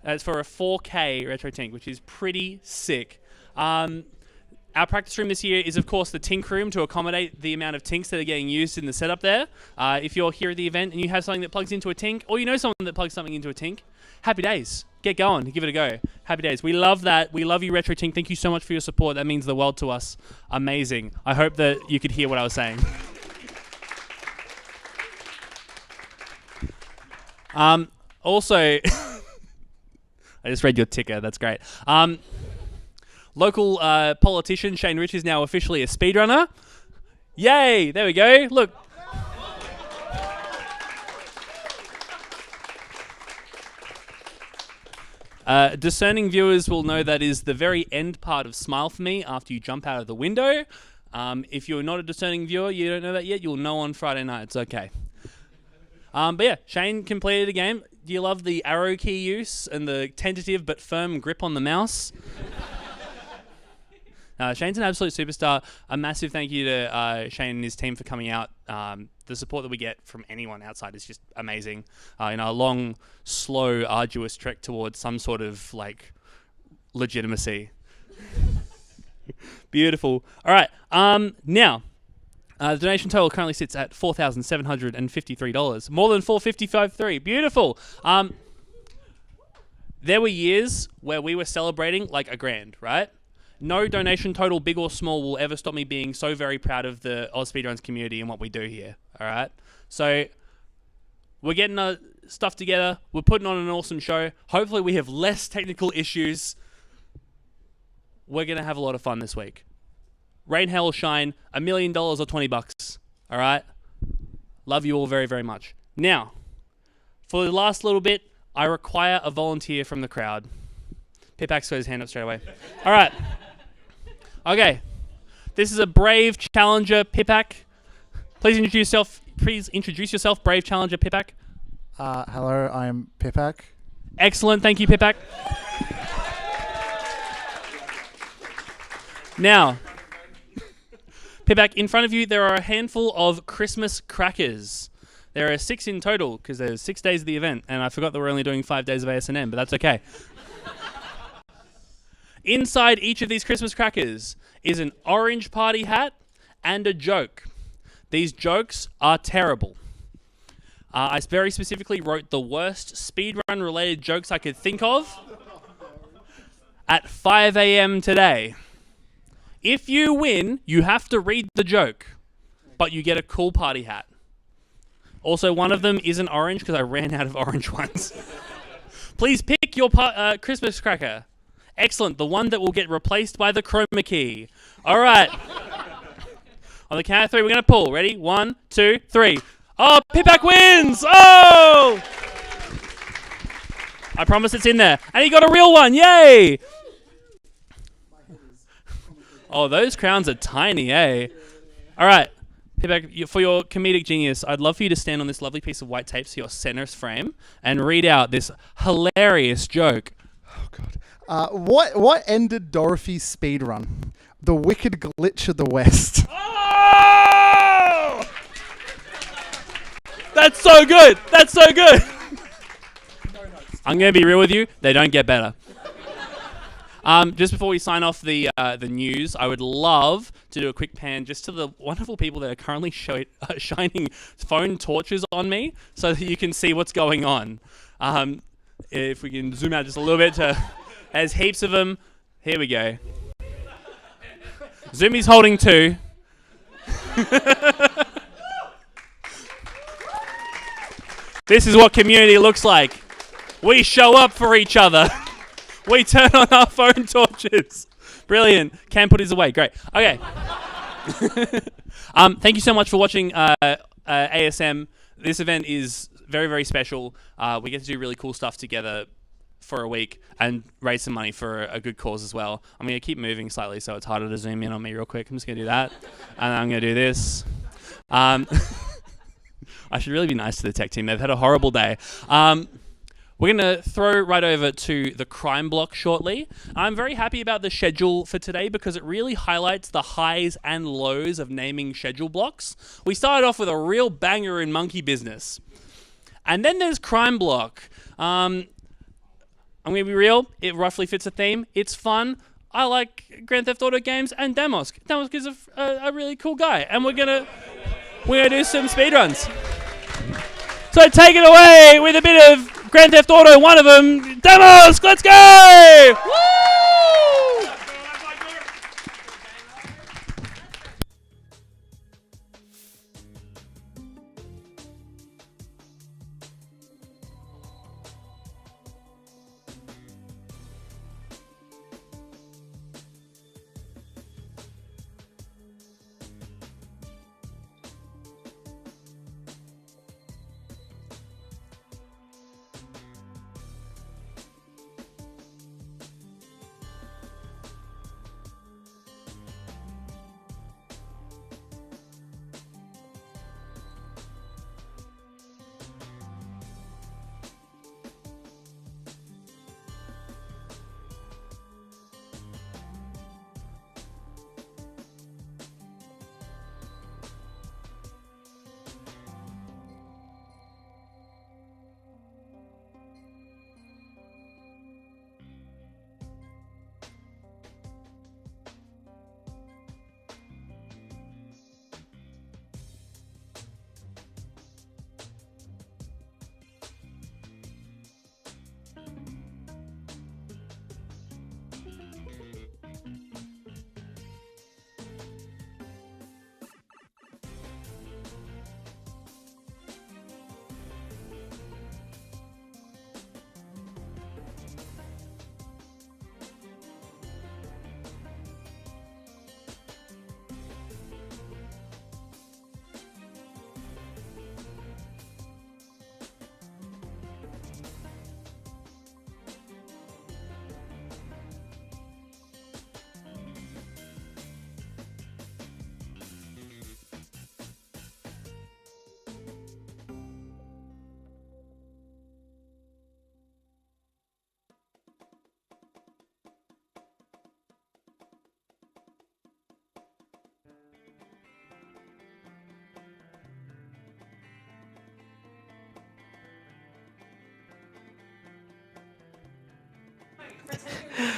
It's for a 4K RetroTink, which is pretty sick. Our practice room this year is, of course, the Tink room to accommodate the amount of tinks that are getting used in the setup there. If you're here at the event and you have something that plugs into a tink, or you know someone that plugs something into a tink, happy days. Get going. Give it a go. Happy days. We love that. We love you, RetroTink. Thank you so much for your support. That means the world to us. Amazing. I hope that you could hear what I was saying. Also, I just read your ticker. That's great. Local politician Shane Rich is now officially a speedrunner. Yay! There we go. Look. Discerning viewers will know that is the very end part of Smile for Me after you jump out of the window. If you're not a discerning viewer, you don't know that yet, you'll know on Friday night. It's okay. But yeah, Shane completed a game. Do you love the arrow key use and the tentative but firm grip on the mouse? Shane's an absolute superstar. A massive thank you to Shane and his team for coming out. The support that we get from anyone outside is just amazing. A long, slow, arduous trek towards some sort of legitimacy. Beautiful. All right. Now, the donation total currently sits at $4,753. More than $455.3. Beautiful. There were years where we were celebrating like $1,000, right? No donation total, big or small, will ever stop me being so very proud of the Oz Speedruns community and what we do here. All right? So we're getting stuff together. We're putting on an awesome show. Hopefully we have less technical issues. We're going to have a lot of fun this week. Rain, hail, or shine, $1 million or $20. All right? Love you all very, very much. Now, for the last little bit, I require a volunteer from the crowd. Pipax got his hand up straight away. All right. Okay. This is a brave challenger, Pipak. Please introduce yourself, brave challenger, Pipak. Hello, I'm Pipak. Excellent. Thank you, Pipak. Now, Pipak, in front of you, there are a handful of Christmas crackers. There are 6 in total, because there's 6 days of the event, and I forgot that we're only doing 5 days of ASM, but that's okay. Inside each of these Christmas crackers is an orange party hat and a joke. These jokes are terrible. I very specifically wrote the worst speedrun-related jokes I could think of at 5 a.m. today. If you win, you have to read the joke, but you get a cool party hat. Also, one of them isn't orange because I ran out of orange ones. Please pick your Christmas cracker. Excellent. The one that will get replaced by the chroma key. All right. On the count of 3, we're going to pull. Ready? 1, 2, 3. Oh, Pipak wins! Oh! I promise it's in there. And he got a real one. Yay! Oh, those crowns are tiny, eh? All right. Pipak, for your comedic genius, I'd love for you to stand on this lovely piece of white tape to your center frame and read out this hilarious joke. Oh God. What ended Dorothy's speed run? The wicked glitch of the West. Oh! That's so good. That's so good. I'm going to be real with you. They don't get better. Just before we sign off the news, I would love to do a quick pan just to the wonderful people that are currently shining phone torches on me so that you can see what's going on. If we can zoom out just a little bit there's heaps of them. Here we go. Zoomy's holding 2. This is what community looks like. We show up for each other. We turn on our phone torches. Brilliant. Cam put his away. Great. Okay. Thank you so much for watching ASM. This event is very, very special. We get to do really cool stuff together for a week and raise some money for a good cause as well. I'm going to keep moving slightly so it's harder to zoom in on me real quick. I'm just going to do that. And I'm going to do this. I should really be nice to the tech team. They've had a horrible day. We're going to throw right over to the crime block shortly. I'm very happy about the schedule for today because it really highlights the highs and lows of naming schedule blocks. We started off with a real banger in monkey business. And then there's crime block. I'm going to be real. It roughly fits a theme. It's fun. I like Grand Theft Auto games and Demosk. Demosk is a really cool guy. And we're going to do some speedruns. So take it away with a bit of Grand Theft Auto, one of them, Demosk, let's go! Woo!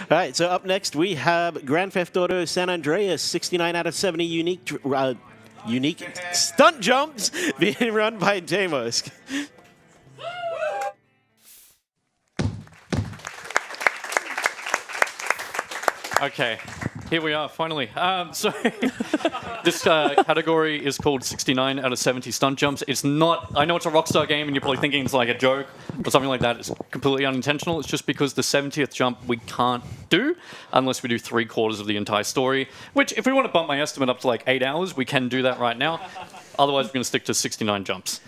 All right, so up next we have Grand Theft Auto San Andreas, 69 out of 70 unique stunt jumps being run by Demosk. Okay, Here we are, finally. So this category is called 69 out of 70 stunt jumps. It's not, I know it's a Rockstar game and you're probably thinking it's like a joke or something like that. It's completely unintentional. It's just because the 70th jump we can't do unless we do 3/4 of the entire story, which if we want to bump my estimate up to like 8 hours, we can do that right now. Otherwise, we're going to stick to 69 jumps.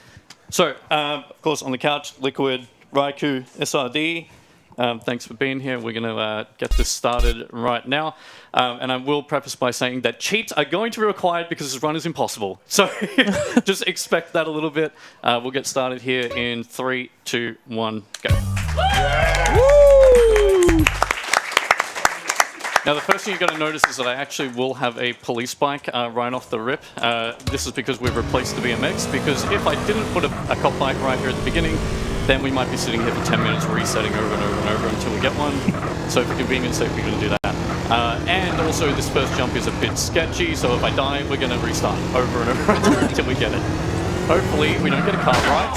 So, of course, on the couch, Liquid, Raikou, SRD. Thanks for being here. We're going to get this started right now. And I will preface by saying that cheats are going to be required because this run is impossible. So just expect that a little bit. We'll get started here in 3, 2, 1, go. Now, the first thing you're going to notice is that I actually will have a police bike right off the rip. This is because we've replaced the BMX, because if I didn't put a cop bike right here at the beginning, then we might be sitting here for 10 minutes resetting over and over and over until we get one. So for convenience sake, we're going to do that. And also, this first jump is a bit sketchy, so if I die, we're going to restart over and over until we get it. Hopefully, we don't get a car right.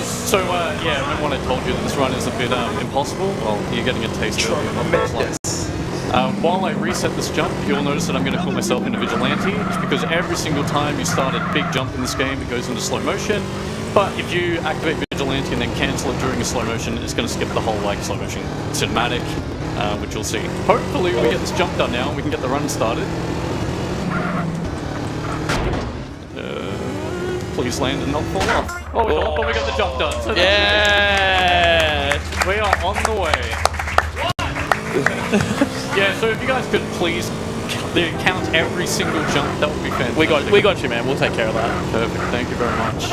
So, yeah, remember when I told you that this run is a bit impossible? Well, you're getting a taste of what it's like. While I reset this jump, you'll notice that I'm going to put myself into Vigilante. It's because every single time you start a big jump in this game, it goes into slow motion. But if you activate Vigilante and then cancel it during a slow motion, it's going to skip the whole slow motion cinematic, which you'll see. Hopefully we get this jump done now and we can get the run started. Please land and not fall off. Oh, we got the jump done. So yeah! We are on the way. Yeah, so if you guys could please count every single jump, that would be fantastic. We got you, man. We'll take care of that. Perfect. Thank you very much.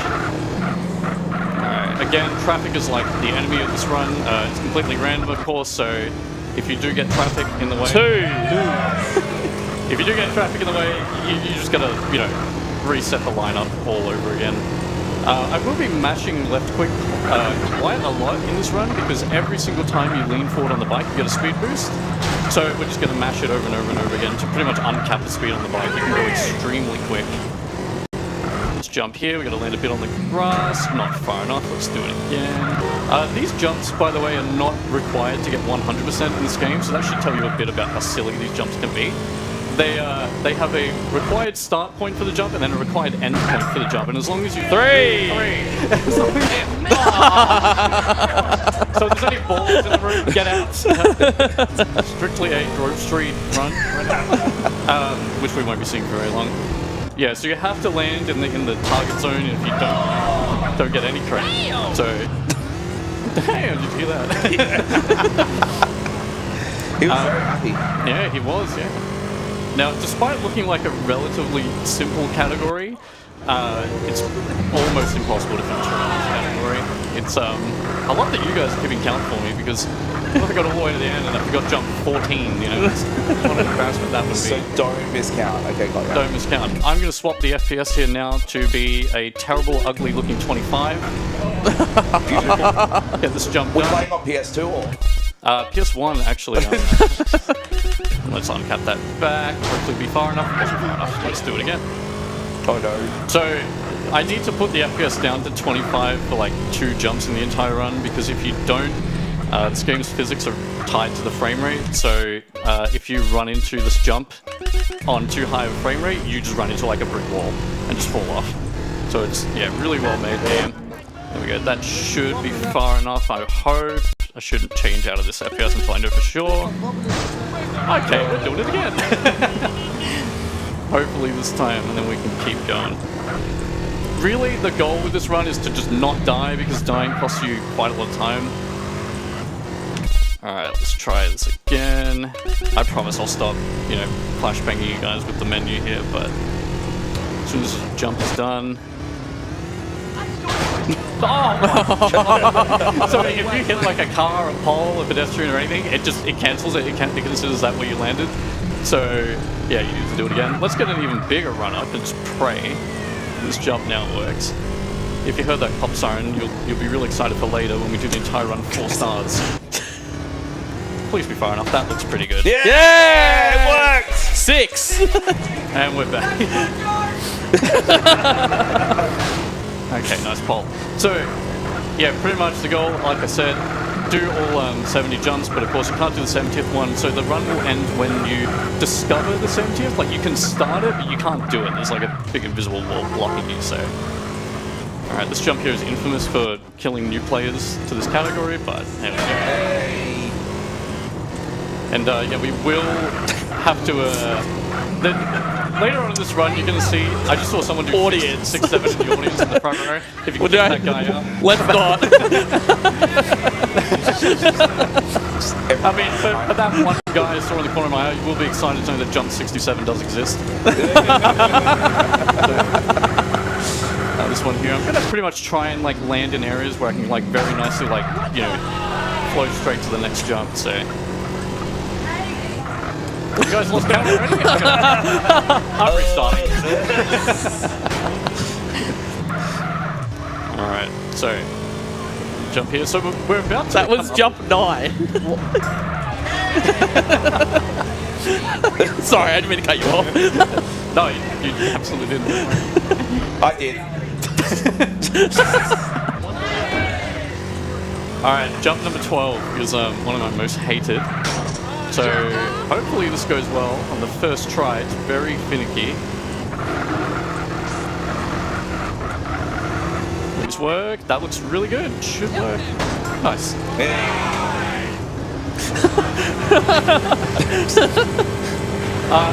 Alright, again, traffic is like the enemy of this run. It's completely random, of course, so if you do get traffic in the way... If you do get traffic in the way, you just gotta, reset the lineup all over again. I will be mashing left quick quite a lot in this run because every single time you lean forward on the bike, you get a speed boost. So we're just going to mash it over and over and over again to pretty much uncap the speed on the bike. You can go extremely quick. Let's jump here. We're going to land a bit on the grass. Not far enough. Let's do it again. These jumps, by the way, are not required to get 100% in this game, so that should tell you a bit about how silly these jumps can be. They have a required start point for the jump and then a required end point for the jump. And as long as you... Three! So if there's any balls in the room, get out. Strictly a Grove Street run right now. Which we won't be seeing for very long. Yeah, so you have to land in the target zone if you don't get any credit. So... Damn, did you hear that? He was very happy. Yeah, he was, yeah. Now, despite looking like a relatively simple category, it's almost impossible to finish around this category. It's I love that you guys are keeping count for me because I got all the way to the end and I forgot jump 14. What an embarrassment that would be. So don't miscount. Okay, got it. Don't miscount. I'm going to swap the FPS here now to be a terrible, ugly-looking 25. Get this jump We're done. playing on PS2 or? PS1 actually. Let's uncap that back. Hopefully be far enough. Wasn't far enough. Let's do it again. Oh no. So I need to put the FPS down to 25 for like 2 jumps in the entire run because if you don't, this game's physics are tied to the frame rate. So if you run into this jump on too high of a frame rate, you just run into like a brick wall and just fall off. So it's really well made game. There we go. That should be far enough. I hope. I shouldn't change out of this FPS until I know for sure. Okay, we're doing it again. Hopefully this time, and then we can keep going. Really, the goal with this run is to just not die, because dying costs you quite a lot of time. Alright, let's try this again. I promise I'll stop, flashbanging you guys with the menu here, but as soon as the jump is done... Oh my god! So if you hit like a car, a pole, a pedestrian or anything, it cancels it. It considers that where you landed. So yeah, you need to do it again. Let's get an even bigger run up and just pray this jump now works. If you heard that pop siren, you'll be really excited for later when we do the entire run 4 stars. Please be far enough. That looks pretty good. Yeah! It worked! 6! And we're back. Okay, nice pole. So, yeah, pretty much the goal, like I said, do all 70 jumps, but of course you can't do the 70th one, so the run will end when you discover the 70th. Like, you can start it, but you can't do it. There's like a big invisible wall blocking you, so... Alright, this jump here is infamous for killing new players to this category, but there we go. And yeah, we will have to... later on in this run, you're going to see... I just saw someone do 6, 7 in the audience in the front row. If you can get that guy up. Let's not. I mean, for that one guy I saw in the corner of my eye, you will be excited to know that Jump 67 does exist. This one here, I'm going to pretty much try and like land in areas where I can like very nicely like, you know, flow straight to the next jump, so... You guys lost count already? I'm restarting. Alright, so... Jump here. So we're about to... That was jump 9. Sorry, I didn't mean to cut you off. No, you absolutely didn't. I did. Alright, jump number 12 is one of my most hated. So hopefully this goes well on the first try. It's very finicky. This work. That looks really good. Should work. Nice.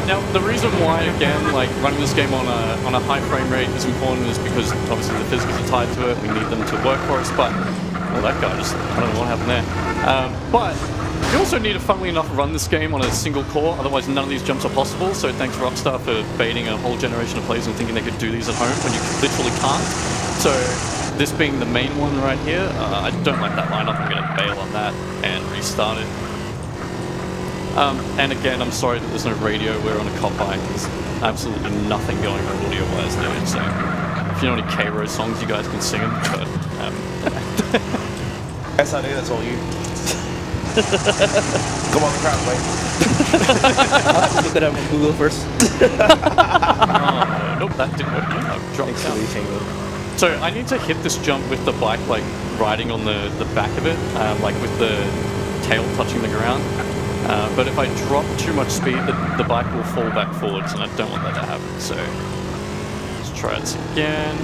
Now the reason why, again, like running this game on a high frame rate is important is because obviously the physics are tied to it. We need them to work for us. But well, that guy just, I don't know what happened there. But you also need to, funnily enough, run this game on a single core, otherwise none of these jumps are possible, so thanks Rockstar for baiting a whole generation of players and thinking they could do these at home when you literally can't. So this being the main one right here, I don't like that lineup. I'm going to bail on that and restart it. And again, I'm sorry that there's no radio. We're on a cop bike. There's absolutely nothing going on audio-wise there, so if you know any K-Row songs, you guys can sing them, but... SRD, that's all you. Come on, crowd, wait. Look it up on Google first. Nope, that didn't work. I've dropped down. So I need to hit this jump with the bike, like, riding on the back of it, like with the tail touching the ground. But if I drop too much speed, the bike will fall back forwards, and I don't want that to happen, so... Let's try this again.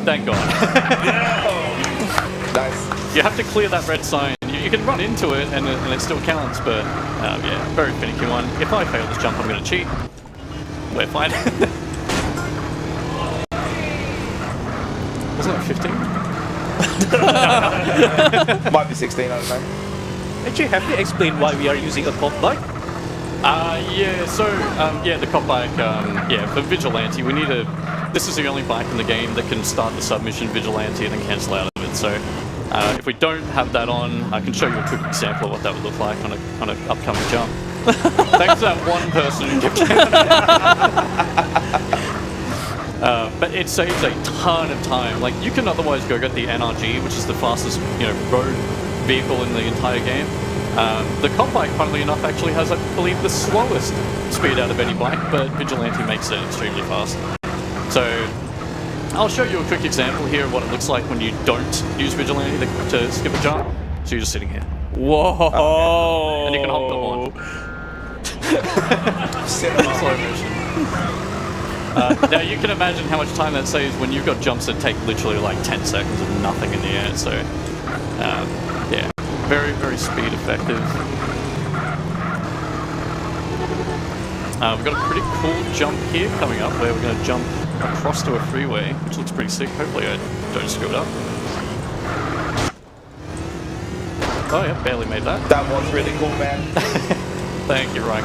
Thank God. Nice. You have to clear that red sign. You can run into it and it still counts, but yeah, very finicky one. If I fail this jump, I'm going to cheat. We're fine. Wasn't it 15? Might be 16, I don't know. Actually, have you explained why we are using a cop bike? Yeah, so, yeah, the cop bike, yeah, for Vigilante, we need a... This is the only bike in the game that can start the submission Vigilante and then cancel out of it, so if we don't have that on, I can show you a quick example of what that would look like on an upcoming jump. Thanks to that one person who kept but it saves a ton of time. Like, you can otherwise go get the NRG, which is the fastest, you know, road vehicle in the entire game. The cop bike, funnily enough, actually has, I believe, the slowest speed out of any bike, but Vigilante makes it extremely fast. So, I'll show you a quick example here of what it looks like when you don't use Vigilante to skip a jump. So you're just sitting here. Whoa! And you can hold the horn. Slow motion. Now you can imagine how much time that saves when you've got jumps that take literally like 10 seconds of nothing in the air. So, yeah, very, very speed effective. We've got a pretty cool jump here coming up where we're going to jump across to a freeway, which looks pretty sick. Hopefully I don't screw it up. Oh yeah, barely made that. That was really cool, man. Thank you, Ryan.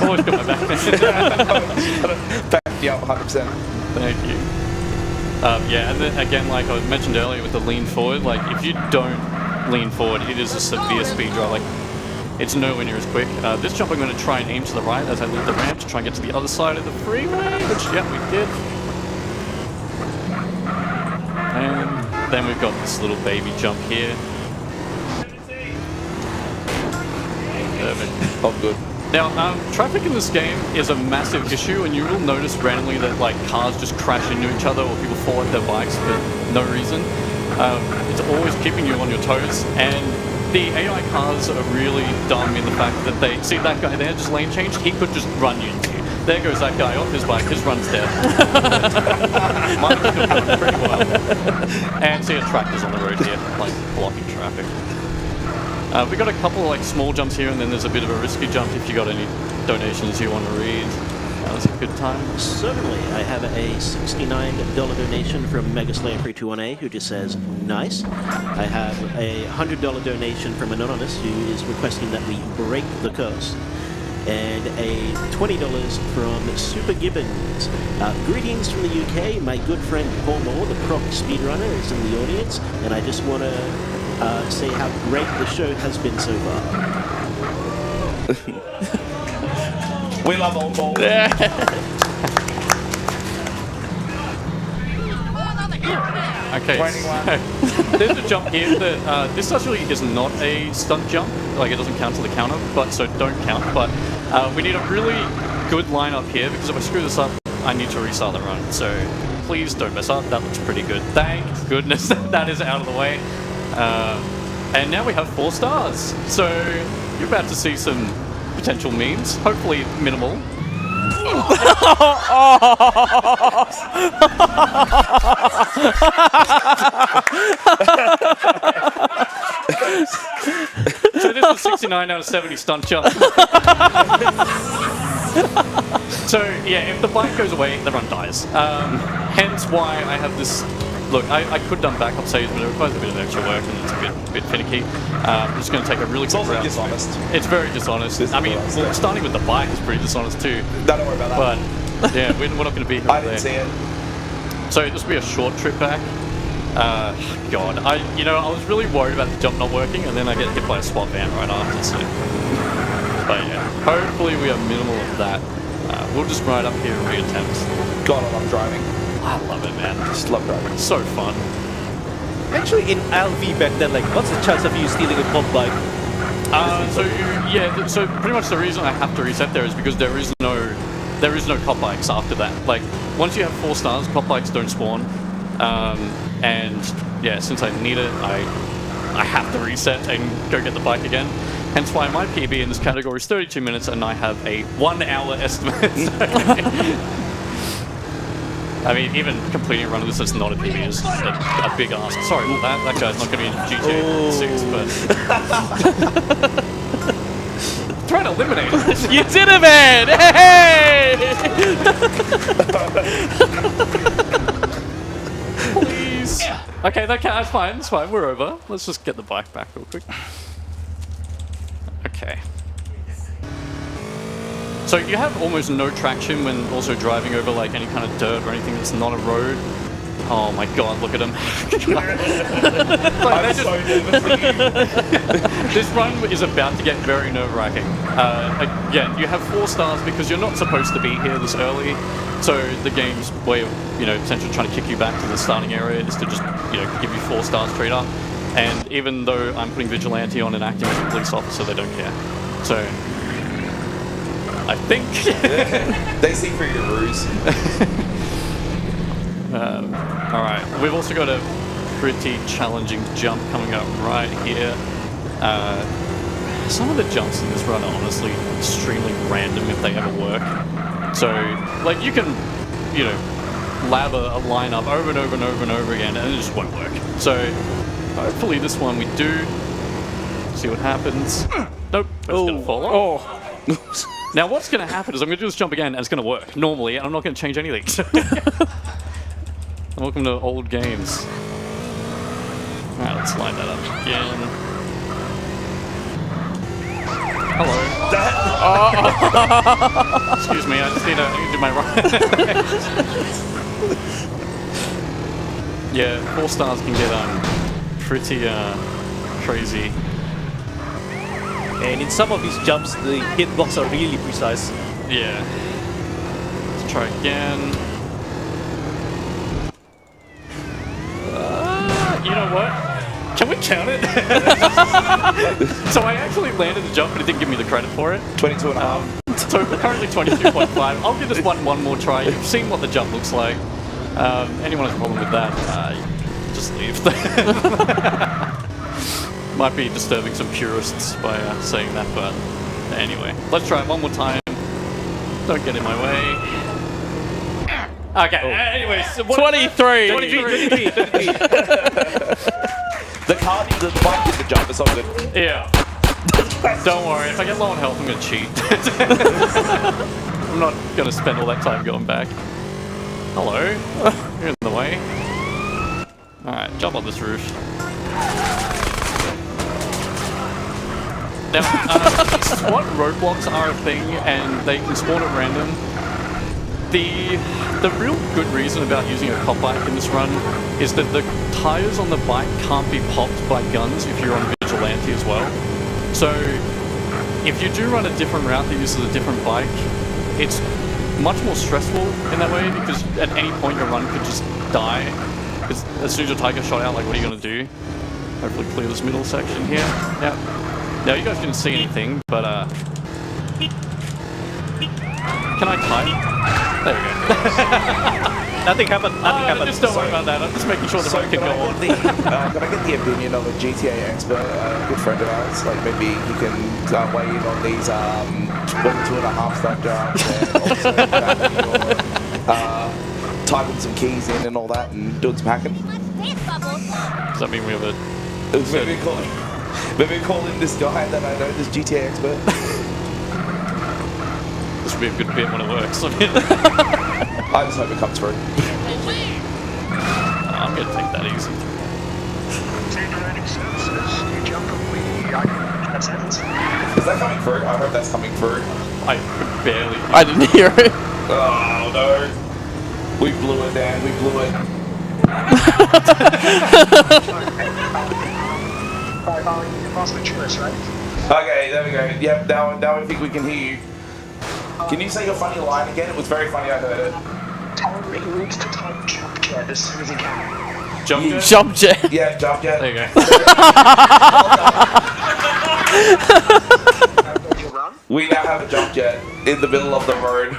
Always got my back. Back you up 100%. Thank you. Yeah, and then again, like I mentioned earlier with the lean forward, like if you don't lean forward, it is a severe speed drop. Like, it's nowhere near as quick. This jump I'm going to try and aim to the right as I leave the ramp to try and get to the other side of the freeway, which, yeah, we did. And then we've got this little baby jump here. Perfect. Oh, good. Now, traffic in this game is a massive issue, and you will notice randomly that like cars just crash into each other or people fall off their bikes for no reason. It's always keeping you on your toes, and the AI cars are really dumb in the fact that they see that guy there just lane changed. He could just run you into you. There goes that guy off his bike. His run's dead. Mine's still going pretty well. And see, tractors on the road here, like blocking traffic. We got a couple of like small jumps here, and then there's a bit of a risky jump if you got any donations you want to read. That was a good time. Certainly. I have a $69 donation from Megaslayer321A who just says, nice. I have a $100 donation from Anonymous who is requesting that we break the curse. And a $20 from Super Gibbons. Greetings from the UK. My good friend Paul Moore, the Proc speedrunner, is in the audience, and I just want to say how great the show has been so far. We love old Paul. Okay, so there's a jump here that this actually is not a stunt jump, like it doesn't count to the counter, but so don't count. But we need a really good lineup here because if I screw this up, I need to restart the run. So please don't mess up. That looks pretty good. Thank goodness that is out of the way. And now we have 4 stars. So you're about to see some potential memes, hopefully minimal. So this is 69 out of 70 stunt jump. So yeah, if the bike goes away, the run dies. Hence why I have this. Look, I could have done backup saves, but it requires a bit of extra work and it's a bit finicky. I'm just going to take a really quick route. It's also dishonest. It's very dishonest. I mean, well, starting with the bike is pretty dishonest too. Don't worry about that. But yeah, we're not going to be here I all didn't day. see it. So this will be a short trip back. God, I was really worried about the jump not working, and then I get hit by a SWAT van right after. So, but yeah, hopefully we are minimal of that. We'll just ride up here and reattempt. God, I love driving. I love it, man. Just love driving. It's so fun. Actually, in LV back then, like, what's the chance of you stealing a pop bike? So pretty much the reason I have to reset there is because there is no cop bikes after that. Like, once you have 4 stars, cop bikes don't spawn. And yeah, since I need it, I have to reset and go get the bike again. Hence why my PB in this category is 32 minutes and I have a 1 hour estimate. I mean, even completing a run of this that's not a PB is a big ask. Sorry about that. That guy's not going to be in GTA 6, but... Trying to eliminate it. You did it, man! Hey! Please. Okay, that's fine. That's fine. We're over. Let's just get the bike back real quick. Okay. So you have almost no traction when also driving over like any kind of dirt or anything that's not a road. Oh my god, look at him. I'm so nervous. This run is about to get very nerve-wracking. Again, you have 4 stars because you're not supposed to be here this early. So the game's way of, essentially trying to kick you back to the starting area is to just, give you 4 stars straight up. And even though I'm putting Vigilante on and acting as a police officer, they don't care. So, I think... They see through your ruse. Alright, we've also got a pretty challenging jump coming up right here. Some of the jumps in this run are honestly extremely random if they ever work. So, like, you can, lather a lineup over and over and over and over again and it just won't work. So, hopefully this one we do. See what happens. Nope, it's gonna fall off. Now what's gonna happen is I'm gonna do this jump again and it's gonna work normally and I'm not gonna change anything. Welcome to old games. Alright, let's line that up again. Hello. Excuse me, I just need to do my run. Yeah, 4 stars can get pretty crazy. And in some of these jumps, the hitbox are really precise. Yeah. Let's try again. You know what? Can we count it? So I actually landed the jump, but it didn't give me the credit for it. 22 and a half. So currently 22.5. I'll give this one more try. You've seen what the jump looks like. Anyone has a problem with that, just leave. Might be disturbing some purists by saying that, but anyway. Let's try it one more time. Don't get in my way. Okay, anyways. 23. 23. The bike did the jump, it's all good. Yeah. Don't worry, if I get low on health, I'm gonna cheat. I'm not gonna spend all that time going back. Hello? You're in the way. Alright, jump on this roof. Now, SWAT roadblocks are a thing, and they can spawn at random. The real good reason about using a cop bike in this run is that the tires on the bike can't be popped by guns if you're on Vigilante as well. So, if you do run a different route that uses a different bike, it's much more stressful in that way because at any point your run could just die. Because as soon as your tire gets shot out, like, what are you going to do? Hopefully clear this middle section here. Yeah. Now, you guys didn't see anything, but can I type? There we go. Nothing happened. Nothing happened. Just don't worry about that. I'm just making sure the run can go on. Can I get the opinion of a GTA expert, a good friend of ours? Like maybe he can weigh in on these 2.5 stunt jumps and also typing some keys in and all that and doing some hacking. Does that mean we have a... Maybe call in this guy that I know, this GTA expert. This would be a good bit when it works. I mean, I just hope it comes through. I'm going to take that easy. Is that coming through? I hope that's coming through. I could barely... I didn't hear it. Oh no. We blew it, Dan. We blew it. Okay, there we go. Yep, now I think we can hear you. Can you say your funny line again? It was very funny, I heard it. He needs to type jump jet as soon as he can. Jump jet? Jump jet. Yeah, jump jet. There you go. We now have a jump jet in the middle of the road.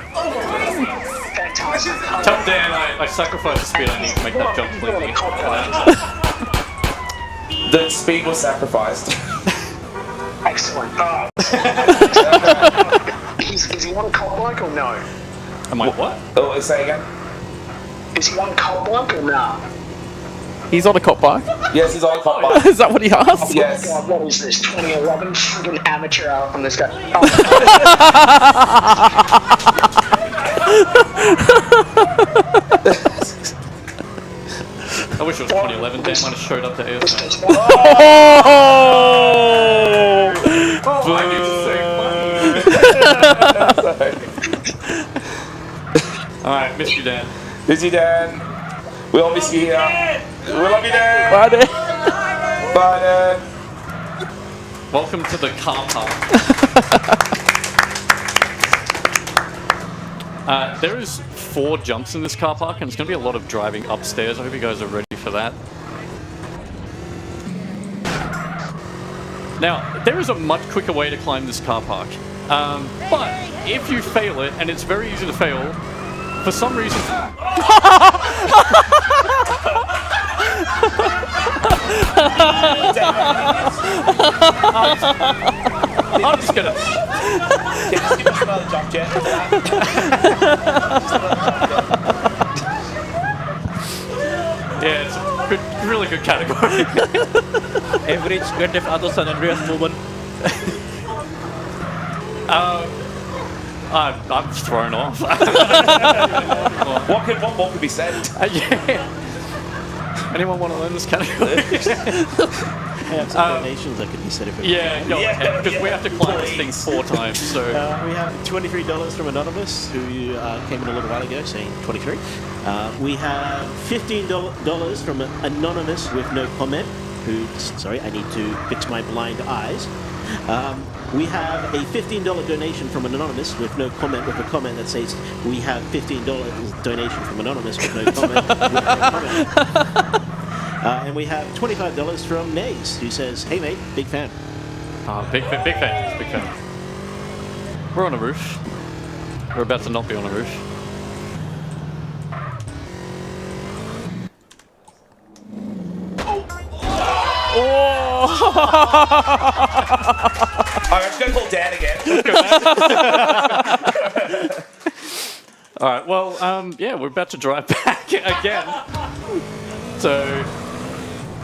Tell Dan I sacrificed the speed I need to make that jump completely. The speed was sacrificed. Excellent. Is he on a cop bike or no? Am I what? Oh, say again? Is he on a cop bike or no? He's on a cop bike. Yes, he's on a cop bike. Is that what he asked? Yes. Oh my God, what is this? 2011 freaking amateur hour from this guy. I wish it was 2011. Dan might have showed up to ASM. Oh, I need to say Alright, miss you, Dan. Miss you, Dan. We all miss you here. We love you, Dan. Bye, Dan. Bye, Dan. Welcome to the car park. There is 4 jumps in this car park, and it's going to be a lot of driving upstairs. I hope you guys are ready for that. Now, there is a much quicker way to climb this car park. But if you fail it, and it's very easy to fail, for some reason... I'm just gonna... Just give us another jump jet. Yeah, it's a good, really good category. Average Grand Theft Auto San Andreas moment. I'm thrown off. What more could be said? Yeah. Anyone want to learn this category? Some donations that could be set up. Yeah, go ahead, because we have to climb this thing 4 times, so... we have $23 from Anonymous, who came in a little while ago saying 23. We have $15 from Anonymous with no comment, who... Sorry, I need to fix my blind eyes. We have a $15 donation from Anonymous with no comment, with a comment that says, we have $15 donation from Anonymous with no comment. With no comment. And we have $25 from Naze, who says, "Hey mate, big fan." Big fan, big fan. We're on a roof. We're about to not be on a roof. Alright, let's go call Dan again. Alright, well, yeah, we're about to drive back again. So,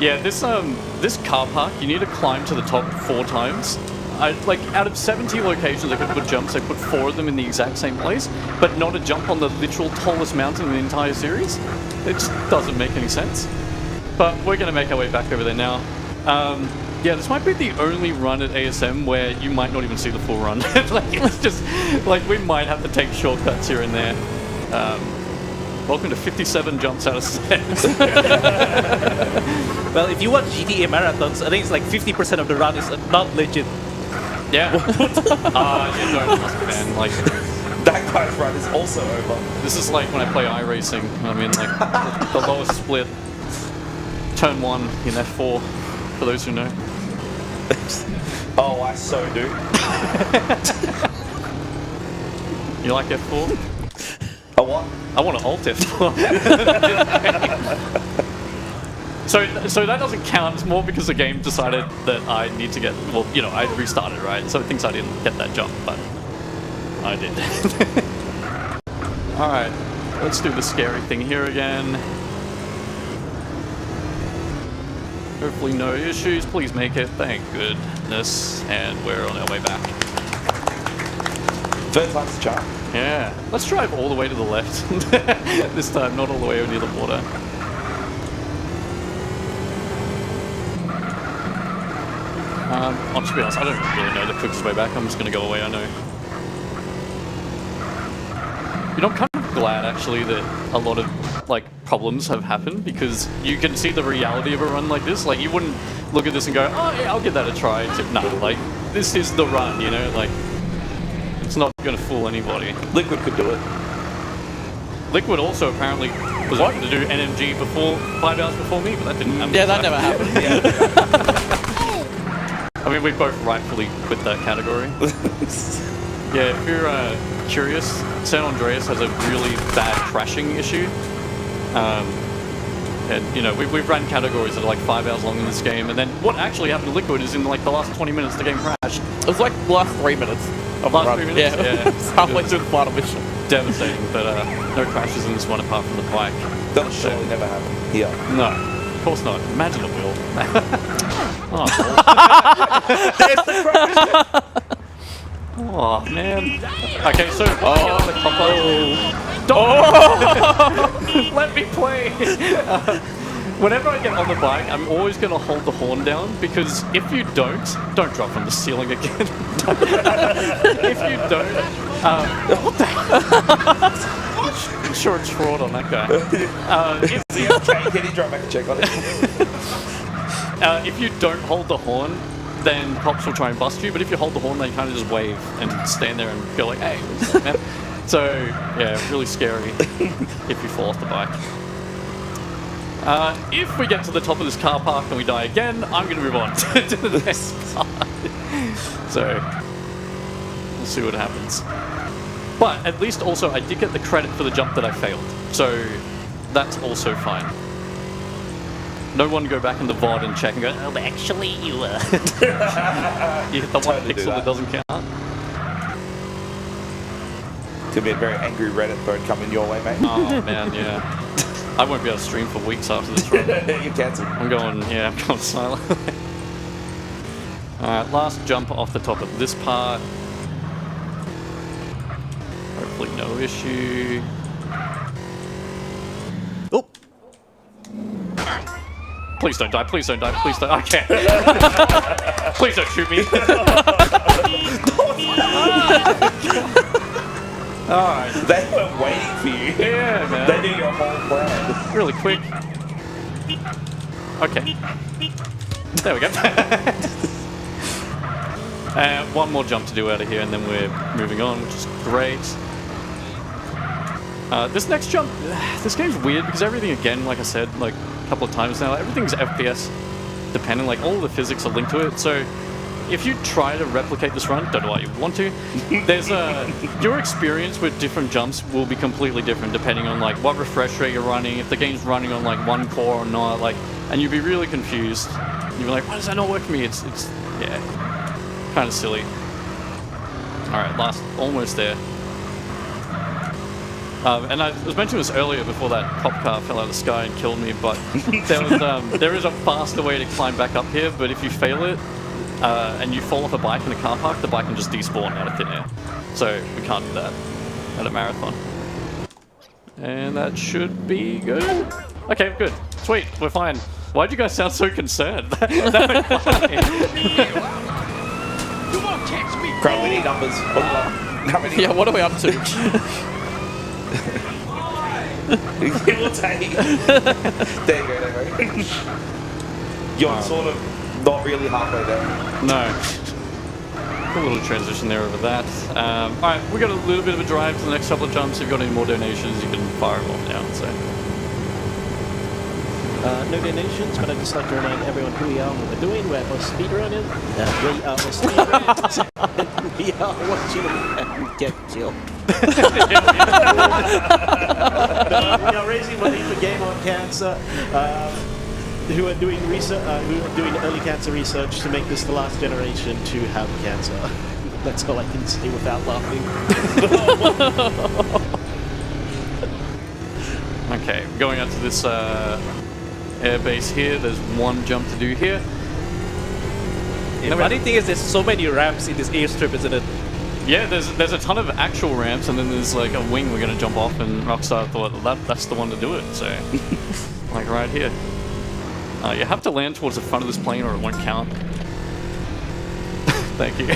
yeah, this car park, you need to climb to the top 4 times. Like, out of 70 locations they could put jumps, they put 4 of them in the exact same place, but not a jump on the literal tallest mountain in the entire series. It just doesn't make any sense. But we're going to make our way back over there now. Yeah, this might be the only run at ASM where you might not even see the full run. Like, it's just, like, we might have to take shortcuts here and there. Welcome to 57 jumps out of 7. Well, if you watch GTA marathons, I think it's like 50% of the run is not legit. Yeah. Yeah, no, man, like... That guy's run is also over. This is like when I play iRacing. I mean, like, the lowest split. Turn 1 in F4, for those who know. Oh, I so do. You like F4? A what? I want to alt F4. So that doesn't count. It's more because the game decided that I need to get... Well, you know, I restarted, right? So it thinks I didn't get that jump, but I did. Alright, let's do the scary thing here again. Hopefully no issues. Please make it. Thank goodness. And we're on our way back. Third time's the charm. Yeah. Let's drive all the way to the left. This time, not all the way near the water. To be honest, I don't really know the quickest way back. I'm just going to go away, I know. You know, I'm kind of glad, actually, that a lot of, like, problems have happened, because you can see the reality of a run like this. Like, you wouldn't look at this and go, oh, yeah, I'll give that a try. No, like, this is the run, you know? Like, it's not going to fool anybody. Liquid could do it. Liquid also apparently was wanting to do NMG before 5 hours before me, but that didn't happen. Yeah, that never happened. I mean, we both rightfully quit that category. Yeah, if you're curious, San Andreas has a really bad crashing issue. And, you know, we've run categories that are like 5 hours long in this game, and then what actually happened to Liquid is in like the last 20 minutes the game crashed. It was like the last 3 minutes. Last 3 minutes? Yeah. It's halfway through the final mission. Devastating, but no crashes in this one apart from the bike. That'll surely never happen here. No, of course not. Imagine it will. Oh, oh, man. Okay, so let me play. Whenever I get on the bike, I'm always going to hold the horn down, because if you don't drop from the ceiling again. If you don't, what the hell? I'm sure it's fraud on that guy. Can you drop back and check on it? If you don't hold the horn, then cops will try and bust you, but if you hold the horn, they kind of just wave and stand there and go like, hey, what's up, man? So, yeah, really scary if you fall off the bike. If we get to the top of this car park and we die again, I'm going to move on to the next part. So, we'll see what happens. But at least also, I did get the credit for the jump that I failed. So, that's also fine. No one go back in the VOD and check and go, oh, but actually you you hit the one pixel that doesn't count. Could be a very angry Reddit thread coming your way, mate. Oh, man, yeah. I won't be able to stream for weeks after this run. You're cancelled. I'm going silent. Alright, last jump off the top of this part. Hopefully no issue. Oh! Please don't die, please don't die, please don't. I can't. Please don't shoot me. Alright. They were waiting for you. Yeah, man. They knew your whole plan. Really quick. Okay. There we go. One more jump to do out of here, and then we're moving on, which is great. This next jump, this game's weird because everything, again, like I said, like a couple of times now. Everything's FPS dependent. Like all the physics are linked to it. So if you try to replicate this run, don't know why you would want to. There's your experience with different jumps will be completely different depending on like what refresh rate you're running, if the game's running on like one core or not, like, and you'd be really confused. You'd be like, why does that not work for me? It's yeah, kind of silly. All right, almost there. And I was mentioning this earlier before that cop car fell out of the sky and killed me, but there is a faster way to climb back up here, but if you fail it, and you fall off a bike in a car park, the bike can just despawn out of thin air. So we can't do that at a marathon. And that should be good. Okay, good. Sweet, we're fine. Why'd you guys sound so concerned? That went fine. Come on, catch me. Crowd, we need numbers. How many? Yeah, what are we up to? Give or take. There you go. You're sort of not really halfway there. No. A little transition there over that. Alright, we got a little bit of a drive to the next couple of jumps. If you've got any more donations, you can fire them off now. So. No donations, but I'd just like to remind everyone who we are and what we're doing. We're speedrunners. We are watching and get killed. We are raising money for Game on Cancer, who are doing research, who are doing early cancer research to make this the last generation to have cancer. That's all I can say without laughing. Okay, going out to this air base here. There's one jump to do here. The funny thing is, there's so many ramps in this airstrip, isn't it? Yeah, there's a ton of actual ramps, and then there's like a wing we're gonna jump off, and Rockstar thought that's the one to do it. So, like right here. You have to land towards the front of this plane, or it won't count. Thank you.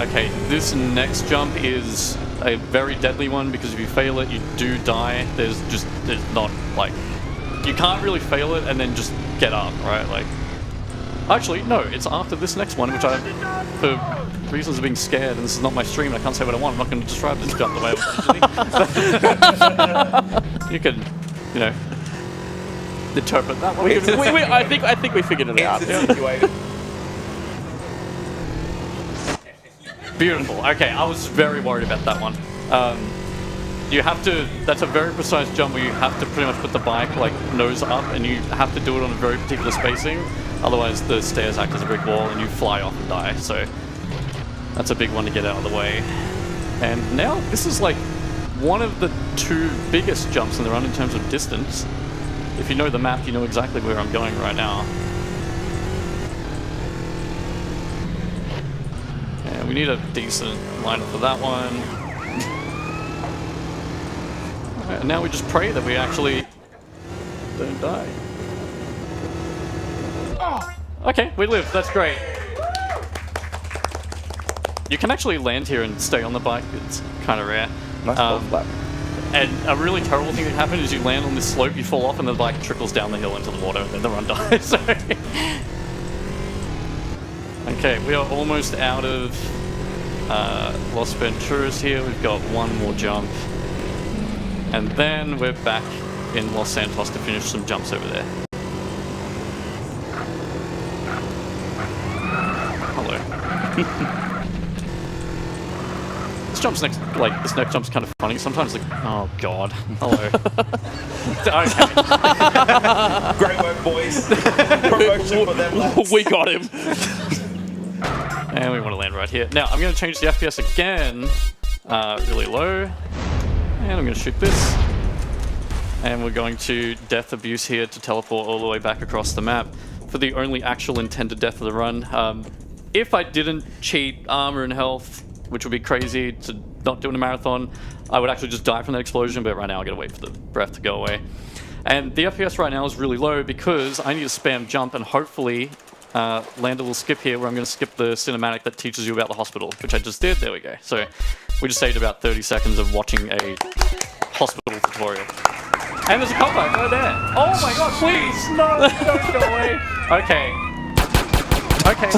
Okay, this next jump is a very deadly one because if you fail it, you do die. There's not like you can't really fail it and then just get up, right? Like, actually, no, it's after this next one, which I, for reasons of being scared, and this is not my stream, and I can't say what I want. I'm not going to describe this jump the way I was. You can, you know, interpret that one. I think we figured it out. Beautiful. Okay, I was very worried about that one. You have to, that's a very precise jump where you have to pretty much put the bike like nose up, and you have to do it on a very particular spacing. Otherwise the stairs act as a brick wall and you fly off and die. So that's a big one to get out of the way. And now this is like one of the two biggest jumps in the run in terms of distance. If you know the map, you know exactly where I'm going right now. And we need a decent lineup for that one. Alright, and now we just pray that we actually don't die. Okay, we live. That's great. You can actually land here and stay on the bike. It's kind of rare. Nice flap. And a really terrible thing that happens is you land on this slope, you fall off, and the bike trickles down the hill into the water, and then the run dies. Okay, we are almost out of Los Venturas here. We've got one more jump. And then we're back in Los Santos to finish some jumps over there. Hello. This next jump's kind of funny. Sometimes like, oh god. Hello. Okay. Great work, boys. Promotion for them, lads. We got him. And we want to land right here. Now, I'm going to change the FPS again, really low. And I'm going to shoot this. And we're going to death abuse here to teleport all the way back across the map for the only actual intended death of the run. If I didn't cheat armor and health, which would be crazy to not do in a marathon, I would actually just die from that explosion, but right now I gotta wait for the breath to go away. And the FPS right now is really low because I need to spam jump and hopefully land a little skip here where I'm gonna skip the cinematic that teaches you about the hospital, which I just did. There we go. So we just saved about 30 seconds of watching a hospital tutorial. And there's a cop bike right there. Oh my god, please! No, don't go away. Okay. Okay,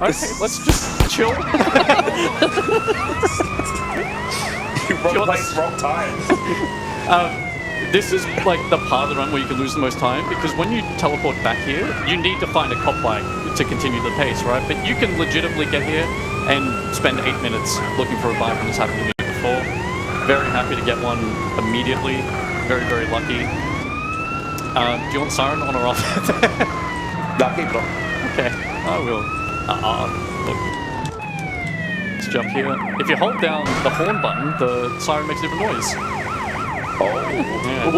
let's just chill. Wrong place, wrong time. This is like the part of the run where you can lose the most time, because when you teleport back here, you need to find a cop bike to continue the pace, right? But you can legitimately get here and spend 8 minutes looking for a bike, and this happened to me before. Very happy to get one immediately. Very, very lucky. Do you want Siren on or off? Nah, keep it on. Okay, I will. Look. Let's jump here. If you hold down the horn button, the siren makes a different noise. Oh. Yeah.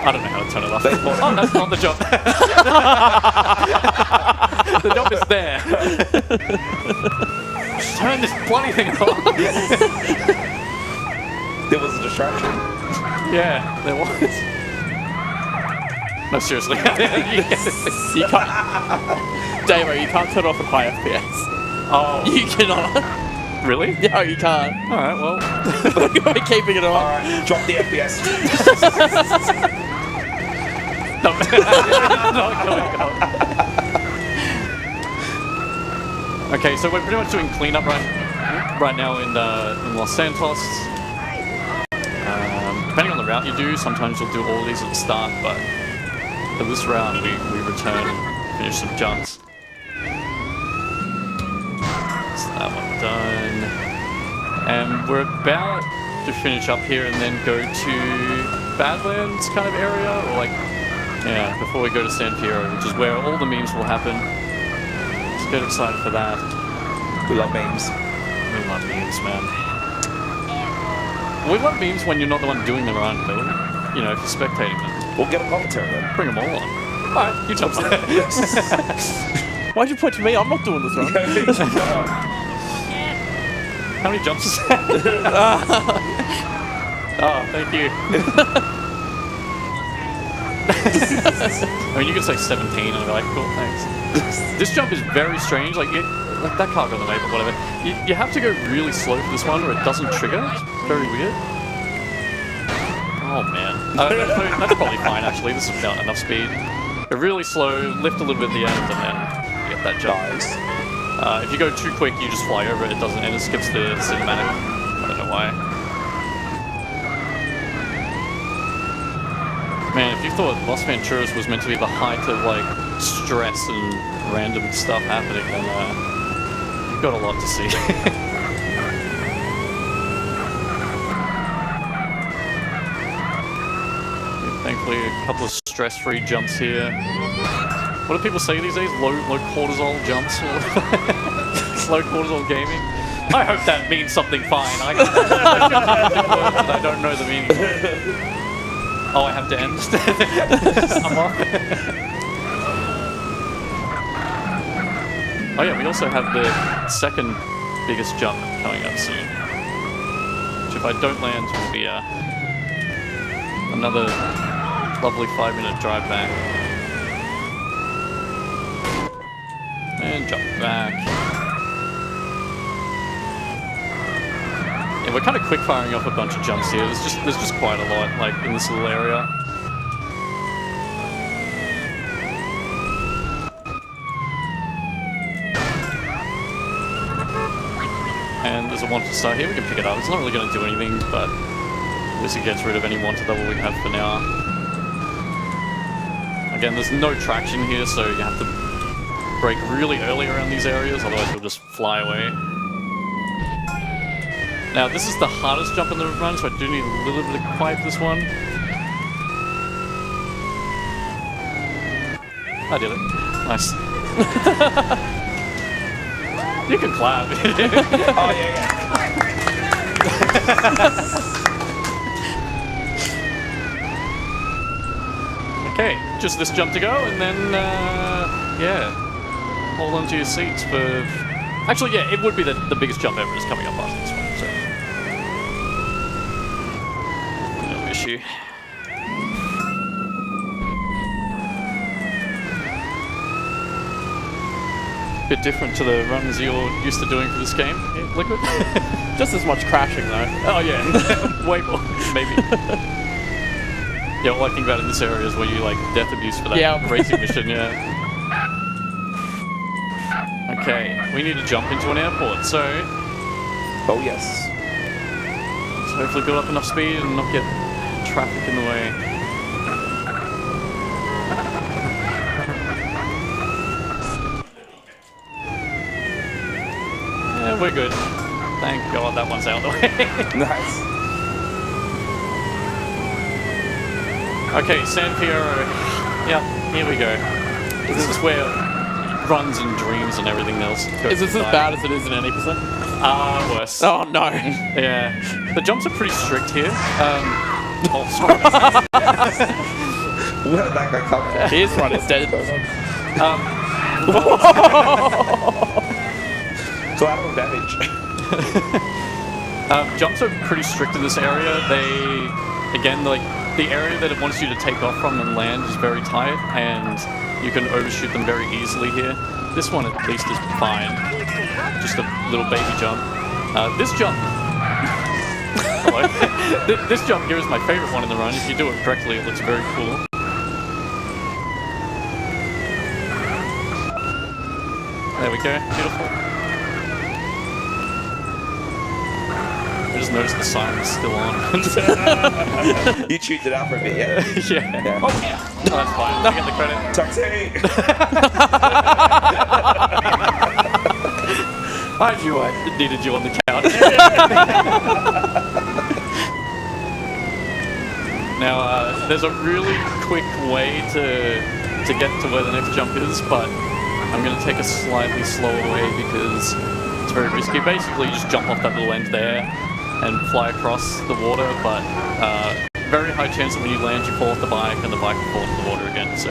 I don't know how to turn it off. Oh, that's not the jump. The jump is there. Turn this bloody thing off. There was a distraction. Yeah, there was. No, seriously. You can't. Damo, you can't turn off at high FPS. Oh. You cannot. Really? No, you can't. Alright, well. We're keeping it on. Alright, drop the FPS. No. Okay, so we're pretty much doing cleanup right now in Los Santos. Depending on the route you do, sometimes you'll do all of these at the start, but for this round we return and finish some jumps. So that one done. And we're about to finish up here and then go to Badlands kind of area, or like, yeah, before we go to San Fierro, which is where all the memes will happen. Just get excited for that. We love memes. We love memes, man. We love memes when you're not the one doing the run, but you know, if you're spectating them. We'll get a commentary then. Bring them all on. Alright, you tell me. Why'd you point to me? I'm not doing this run. How many jumps is that? Oh, thank you. I mean, you can say 17 and I'll be like, cool, thanks. This jump is very strange. Like that car got away, but whatever. You have to go really slow for this one or it doesn't trigger. It's very weird. Oh, man. That's probably fine, actually. This is about enough speed. Go really slow, lift a little bit at the end, and then you get that jump. Nice. If you go too quick, you just fly over it. It doesn't, and it skips the cinematic. I don't know why. Man, if you thought Los Venturas was meant to be the height of like stress and random stuff happening, then you've got a lot to see. Thankfully, a couple of stress-free jumps here. What do people say these days? Low cortisol jumps? Low cortisol gaming? I hope that means something fine. I don't know the meaning of it. Oh, I have to end? I'm off. Oh yeah, we also have the second biggest jump coming up soon. Which if I don't land will be another lovely 5-minute drive back. And jump back. Yeah, we're kind of quick firing off a bunch of jumps here. There's just quite a lot, like in this little area. And there's a wanted star here. We can pick it up. It's not really going to do anything, but at least it gets rid of any wanted level we have for now. Again, there's no traction here, so you have to brake really early around these areas, otherwise you'll just fly away. Now, this is the hardest jump in the run, so I do need a little bit of quiet for this one. I did it. Nice. You can clap. Oh, yeah. Okay, just this jump to go, and then, yeah, hold on to your seats for... Actually, yeah, it would be the biggest jump ever is coming up after this one, so... No issue. Bit different to the runs you're used to doing for this game, Liquid? Just as much crashing, though. Oh, yeah. Way more, maybe. Yeah, all I think about in this area is where you like death abuse for that racing mission, yeah. Okay, we need to jump into an airport, so... Oh, yes. Let's hopefully build up enough speed and not get traffic in the way. Yeah, we're good. Thank God that one's out of the way. Nice. Okay, San Fierro. Yep, here we go. This is where runs and dreams and everything else. Is this as bad as it is in any percent? Worse. Oh no. Yeah. The jumps are pretty strict here. Oh, sorry. Where did that guy come from? His run is dead. Collateral damage. Jumps are pretty strict in this area. They, again, like the area that it wants you to take off from and land is very tight, and you can overshoot them very easily here. This one at least is fine. Just a little baby jump. This jump. Hello. This jump here is my favorite one in the run. If you do it correctly, it looks very cool. There we go. Beautiful. I just noticed the sign is still on. You tuned it out for a bit, yeah? Yeah. Oh, yeah. Oh, that's fine. I get the credit. Taxi! I knew I needed you on the couch. Now, there's a really quick way to get to where the next jump is, but I'm going to take a slightly slower way because it's very risky. Basically, you just jump off that little end there and fly across the water, but very high chance that when you land, you fall off the bike and the bike will fall into the water again. So,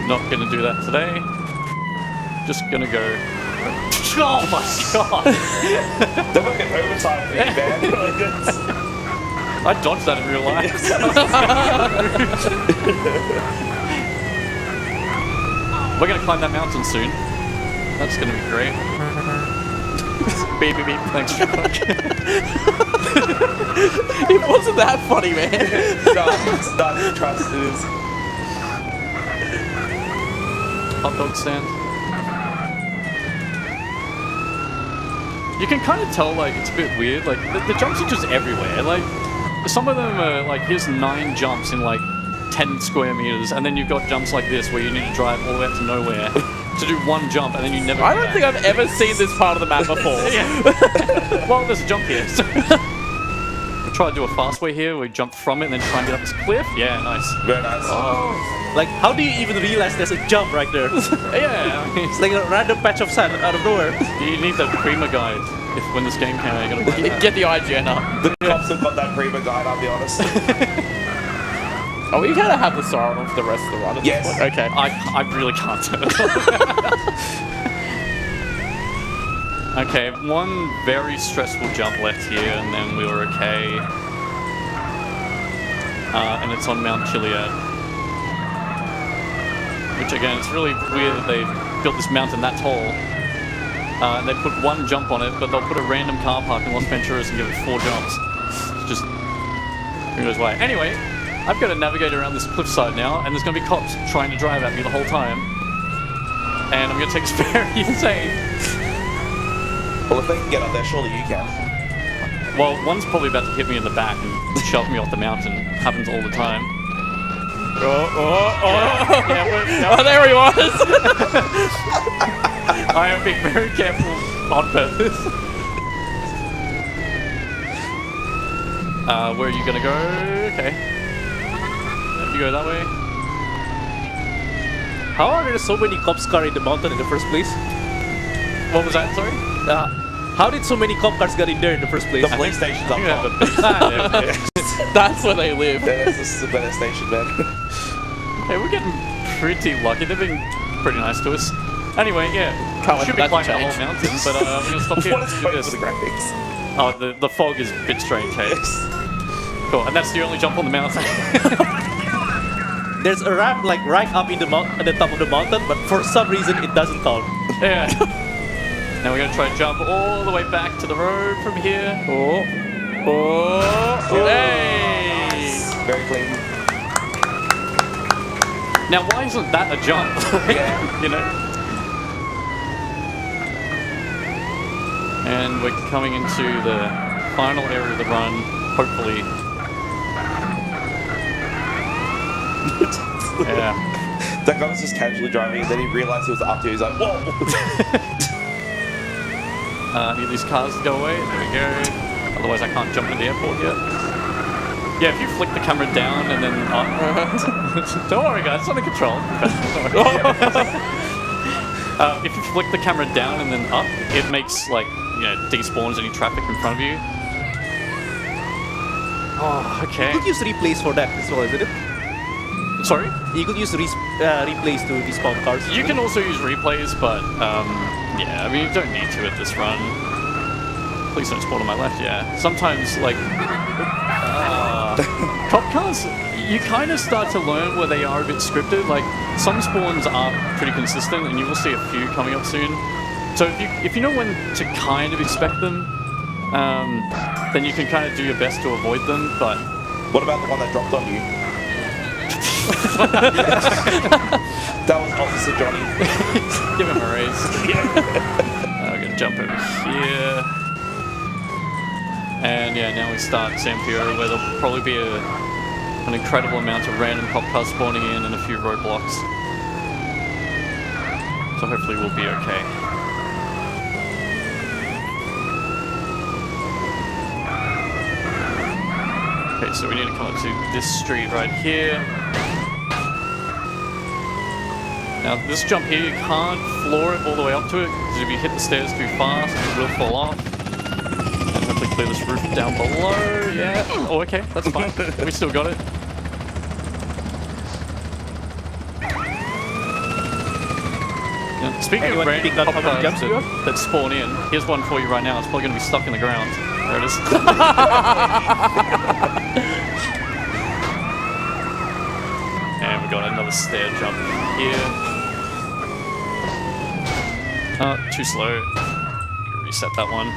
not going to do that today. Just going to go. Oh my god! They're looking overtime for you, man. I dodged that in real life. We're gonna climb that mountain soon. That's gonna be great. Beep beep beep. Thanks, Chuck. It wasn't that funny, man. No, it's not. Trust it is. Hot dog stand. You can kind of tell, like, it's a bit weird. Like, the jumps are just everywhere. Like, some of them are, like, here's 9 jumps in, like, 10 square meters, and then you've got jumps like this where you need to drive all the way up to nowhere to do one jump, and then you never. I don't think I've ever seen this part of the map before. Well, there's a jump here. So we'll try to do a fast way here. We jump from it and then try and get up this cliff. Yeah, nice. Very nice. Oh. Like, how do you even realize there's a jump right there? Yeah, I mean, it's like a random patch of sand out of nowhere. You need the Prima guide. If when this game came out, you gotta get the IGN up. The cops have got that Prima guide, I'll be honest. Oh, we kind of have the star on for the rest of the run. Yes. Okay. I really can't tell. Okay, one very stressful jump left here, and then we were okay. And it's on Mount Chiliad. Which again, it's really weird that they built this mountain that tall. And they put one jump on it, but they'll put a random car park in Los Venturas and give it 4 jumps. It's just who knows why. Anyway, I've got to navigate around this cliffside now, and there's going to be cops trying to drive at me the whole time. And I'm going to take this very insane. Well, if they can get up there, surely you can. Well, one's probably about to hit me in the back and shove me off the mountain. Happens all the time. Oh, there he was! I am being very careful on purpose. Where are you gonna go? Okay. You go that way. How are there so many cops cars in the mountain in the first place? What was that? Sorry? How did so many cop cars get in there in the first place? The police station's up top. That's where they live. Yeah, this is a better station, man. Okay, we're getting pretty lucky. They've been pretty nice to us. Anyway, yeah. Should be climbing that whole mountain, but we're gonna stop here. What is going on with the graphics? Oh, the fog is a bit strange, hey? Cool, and that's the only jump on the mountain. There's a ramp like right up in the at the top of the mountain, but for some reason it doesn't count. Yeah. Now we're gonna try and jump all the way back to the road from here. Hey! Nice. Very clean. Now, why isn't that a jump? Yeah. You know? And we're coming into the final area of the run. hopefully. Yeah. That guy was just casually driving, and then he realized it was up to you. He's like, whoa! Need these cars to go away. There we go. Otherwise, I can't jump in the airport yet. Yeah, if you flick the camera down and then up. Don't worry, guys. It's under control. If you flick the camera down and then up, it makes, like, you know, despawns any traffic in front of you. Oh, okay. You could use replays for that as well, isn't it? Sorry? You could use replays to respawn cars. You can also use replays, but yeah, I mean, you don't need to at this run. Please don't spawn on my left, yeah. Sometimes, like, cop cars, you kind of start to learn where they are a bit scripted. Like, some spawns are pretty consistent, and you will see a few coming up soon. So if you know when to kind of expect them, then you can kind of do your best to avoid them, but... What about the one that dropped on you? That was Officer Johnny. Give him a raise. We're going to jump over here. And yeah, now we start Sampiero, where there'll probably be an incredible amount of random cop cars spawning in and a few roadblocks. So hopefully we'll be okay. Okay, so we need to come up to this street right here. Now this jump here, you can't floor it all the way up to it, because if you hit the stairs too fast, it will fall off. And hopefully clear this roof down below, yeah. Oh, okay, that's fine. We still got it. Now, speaking of random pop cars that spawn in, here's one for you right now. It's probably going to be stuck in the ground. There it is. And we got another stair jump here. Too slow. Reset that one.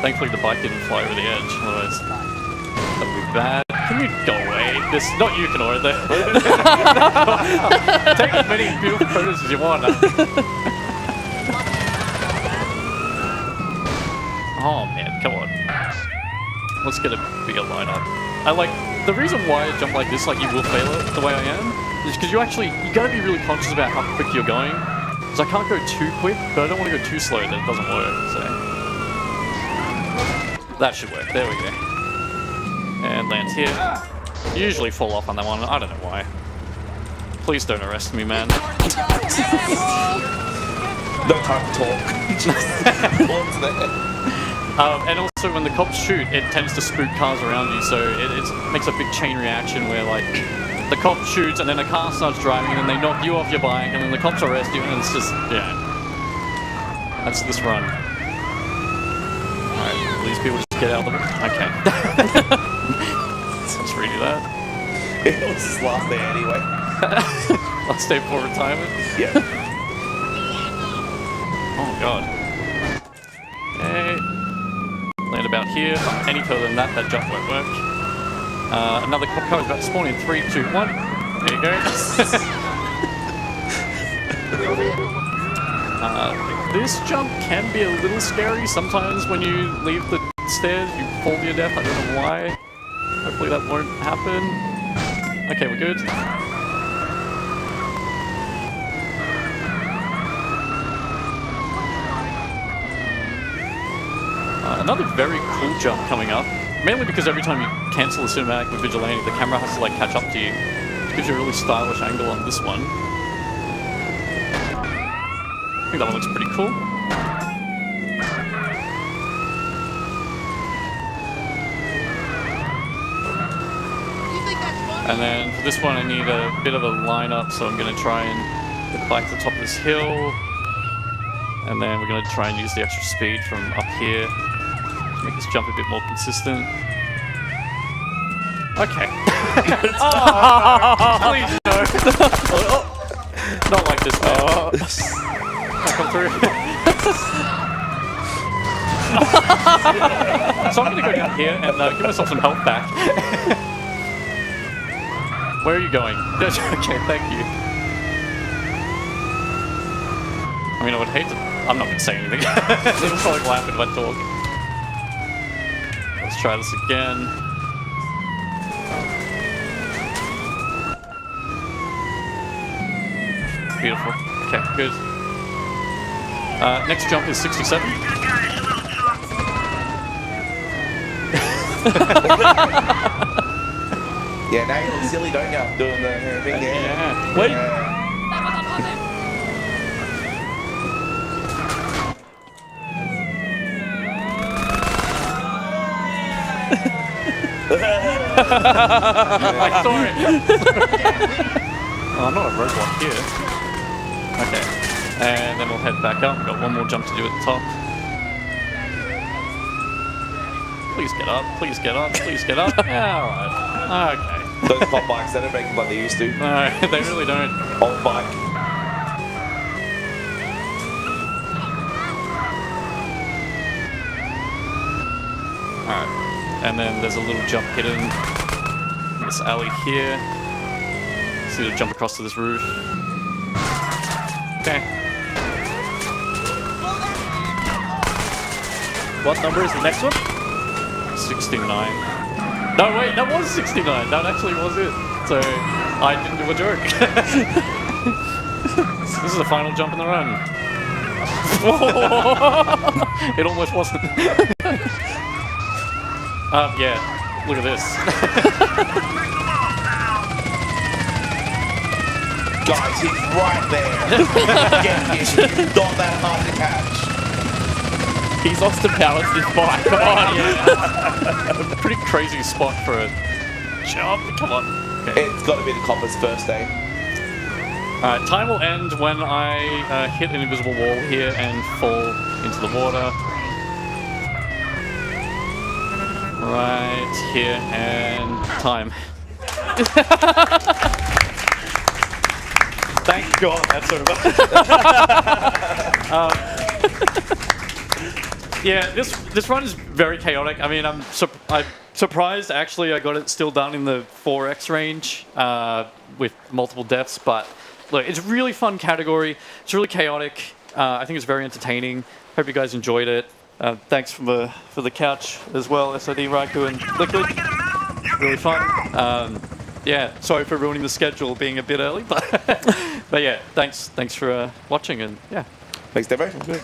Thankfully the bike didn't fly over the edge, otherwise that would be bad. Can you go away? Not you, Kenora, though. Take as many beautiful photos as you want. Oh man, come on. Let's get a bigger lineup. The reason why I jump like this, like you will fail it the way I am, is because you gotta be really conscious about how quick you're going. Because I can't go too quick, but I don't want to go too slow, then it doesn't work, so. That should work, there we go. And lands here. You usually fall off on that one, I don't know why. Please don't arrest me, man. No time to talk. Just there. And also when the cops shoot, it tends to spook cars around you, so it makes a big chain reaction where like the cop shoots and then a car starts driving and then they knock you off your bike and then the cops arrest you and it's just, yeah. That's this run. Alright, these people just get out of the way. Okay. Let's redo that. It was his last day anyway. Last day before retirement? Yeah. Oh god. Okay. Land about here. Any further than that jump won't work. Another cop car is about to spawn in 3, 2, 1. There you go. This jump can be a little scary. Sometimes when you leave the stairs, you fall to your death. I don't know why. Hopefully that won't happen. Okay, we're good. Another very cool jump coming up, mainly because every time you cancel the cinematic with Vigilante, the camera has to like catch up to you. It gives you a really stylish angle on this one. I think that one looks pretty cool. And then for this one I need a bit of a lineup, so I'm going to try and get the bike to the top of this hill. And then we're going to try and use the extra speed from up here. Make this jump a bit more consistent. Okay. Please no. Not like this, man. Can't come through. So I'm going to go down here and give myself some health back. Where are you going? Okay, thank you. I mean, I would hate to... I'm not going to say anything. It'll probably laugh if I talk. Let's try this again. Beautiful. Okay, good. Next jump is 67. Yeah, now you look silly, don't you? Doing the thing. Yeah. Wait. I saw it. Oh, I'm not a roadblock here. Okay. And then we'll head back up. We've got one more jump to do at the top. Please get up. Please get up. Please get up. Yeah, alright. Okay. Those pop bikes, they don't make them like they used to. No, they really don't. Old bike. Alright. And then there's a little jump hidden in this alley here. So you jump across to this roof. Okay. What number is the next one? 69. No, wait, that was 69. That actually was it. So I didn't do a joke. This is the final jump in the run. It almost wasn't. Yeah, look at this. Guys, he's right there. Get him. Not that hard to catch. He's lost to balance this bike. Come on. Yeah. Pretty crazy spot for a jump. Come on. Okay. It's got to be the coppers first, eh? Alright, time will end when I hit an invisible wall here and fall into the water. Right here, and time. Thank God that's over. Yeah, this run is very chaotic. I mean, I'm surprised actually I got it still done in the 4x range with multiple deaths, but look, it's a really fun category. It's really chaotic. I think it's very entertaining. Hope you guys enjoyed it. Thanks for the couch as well, SID, Raikou, and Liquid. Really fun. Yeah, sorry for ruining the schedule being a bit early, but but yeah, thanks for watching, and yeah. Thanks, Devo. Good.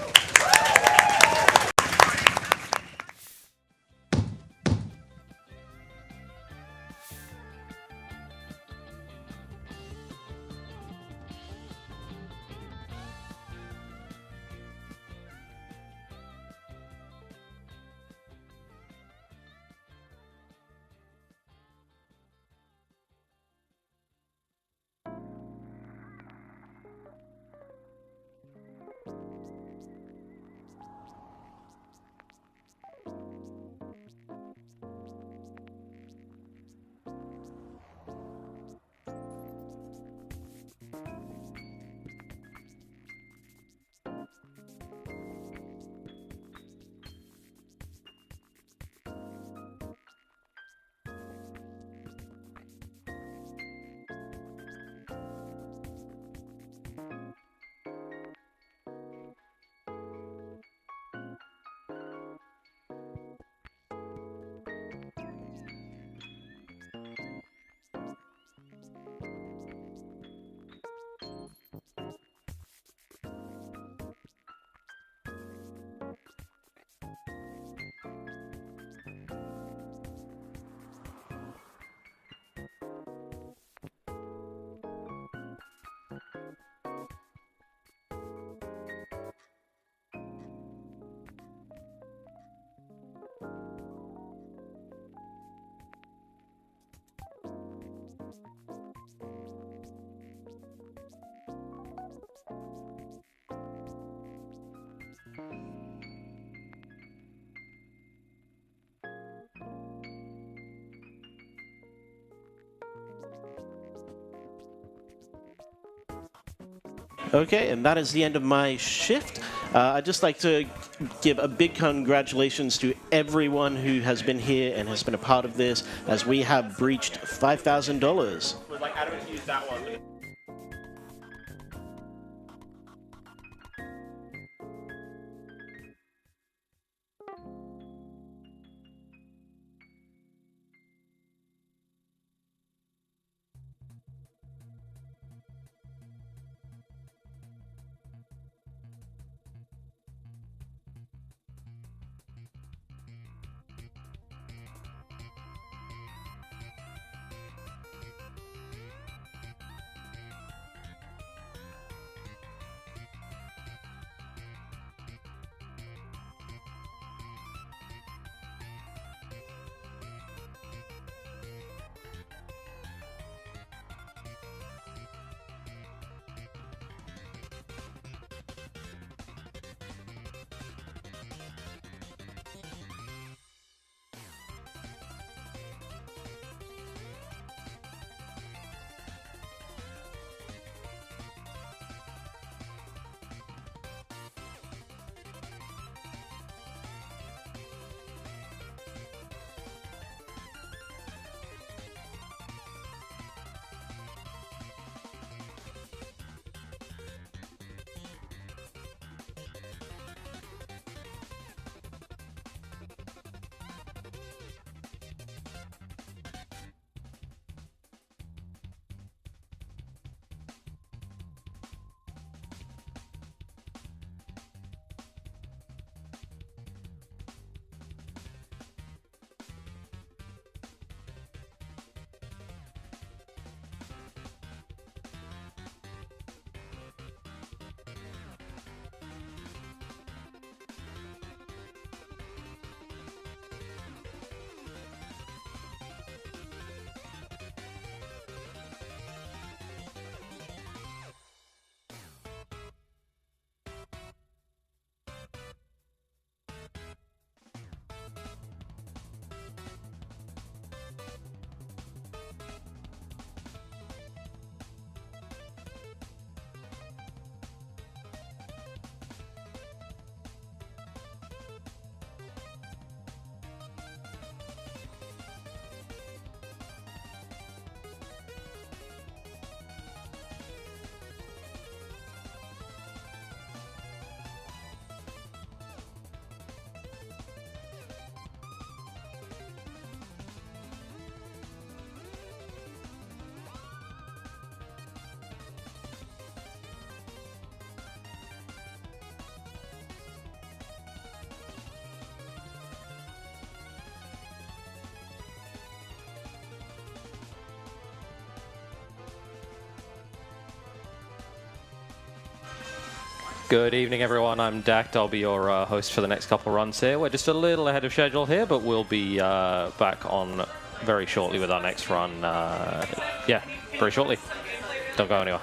Okay, and that is the end of my shift. I'd just like to give a big congratulations to everyone who has been here and has been a part of this, as we have breached $5,000. Like, Adam used that one. Good evening, everyone. I'm Dact. I'll be your host for the next couple runs here. We're just a little ahead of schedule here, but we'll be back on very shortly with our next run. Yeah, very shortly. Don't go anywhere.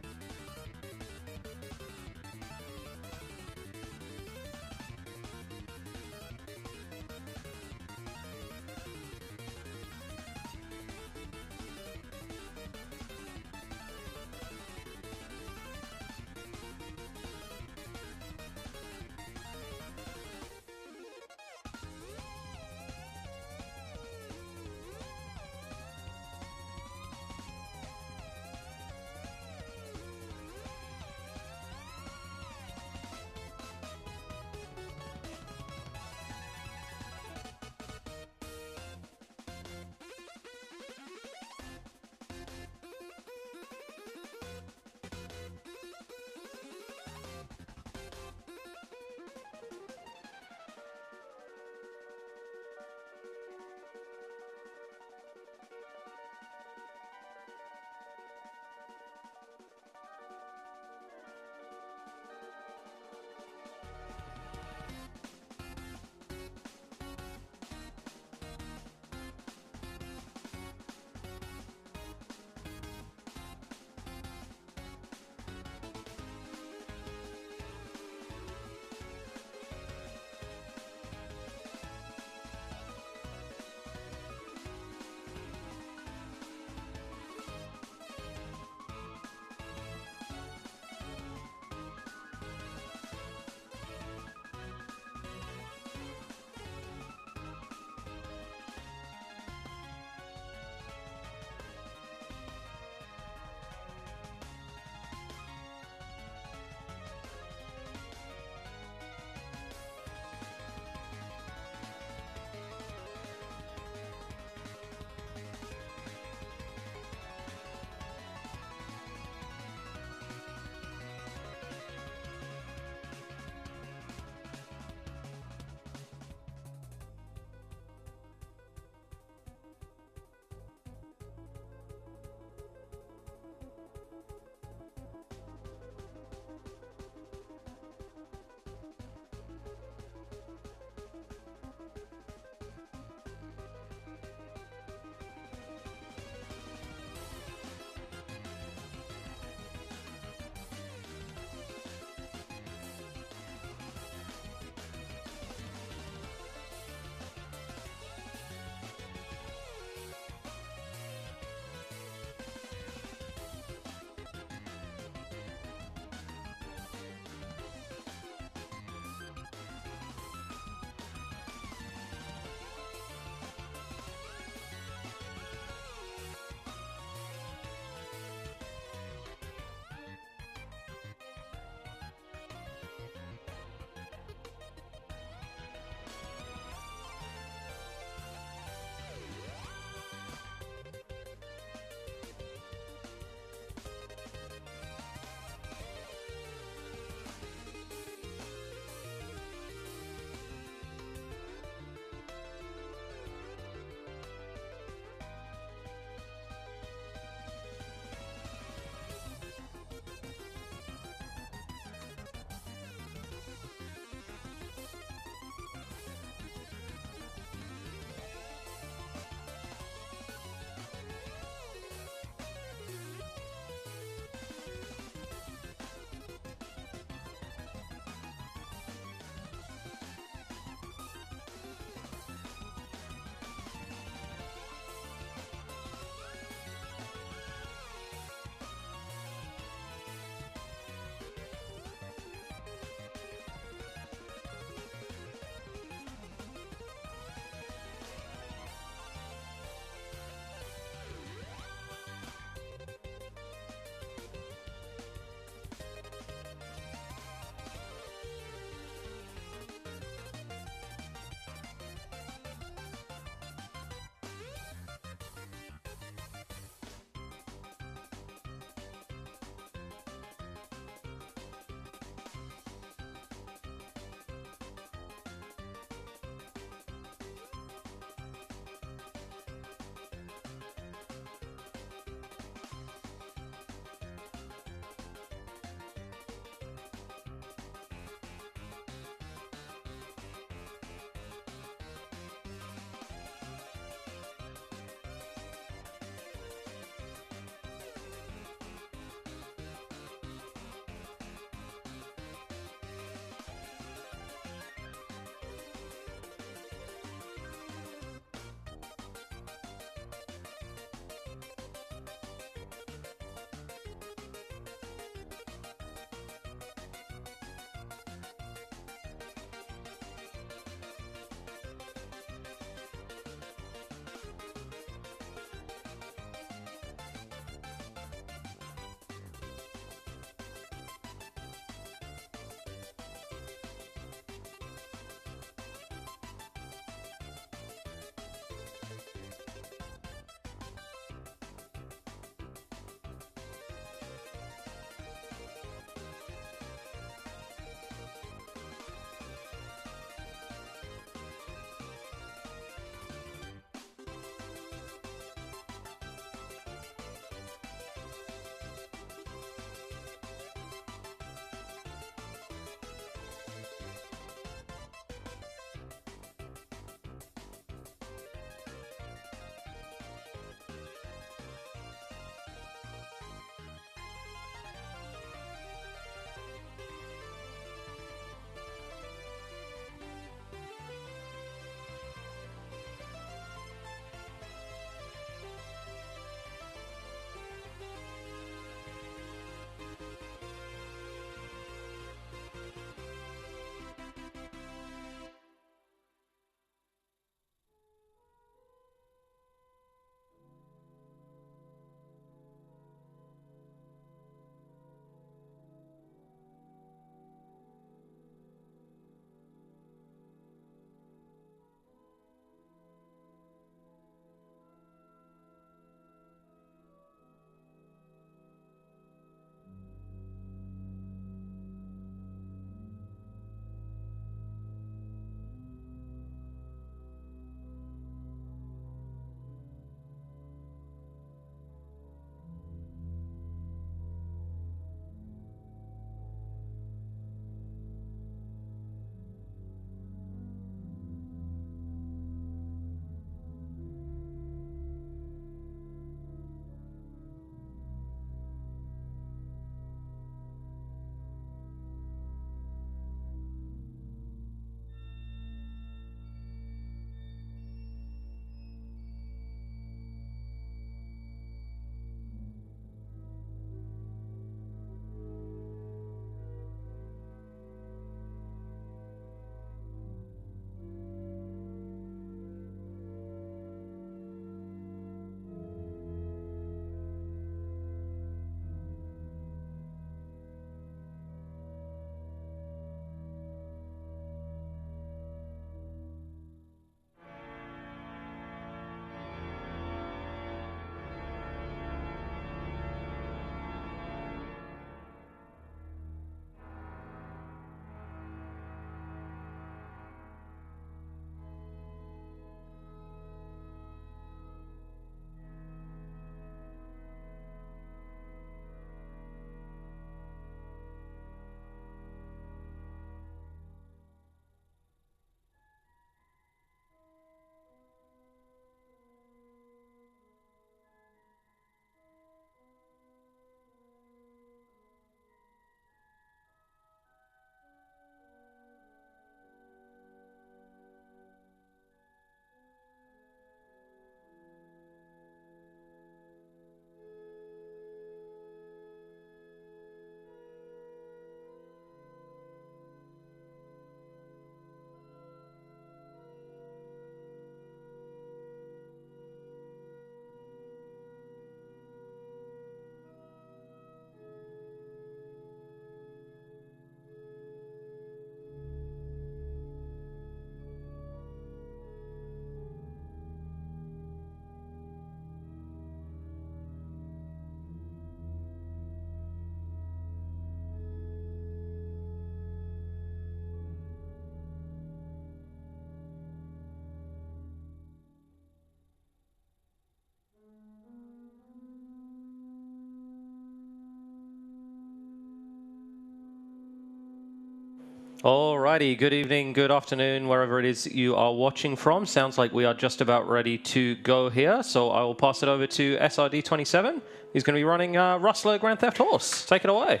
Alrighty, good evening, good afternoon, wherever it is you are watching from. Sounds like we are just about ready to go here, so I will pass it over to SRD27. He's going to be running Rustler Grand Theft Horse. Take it away.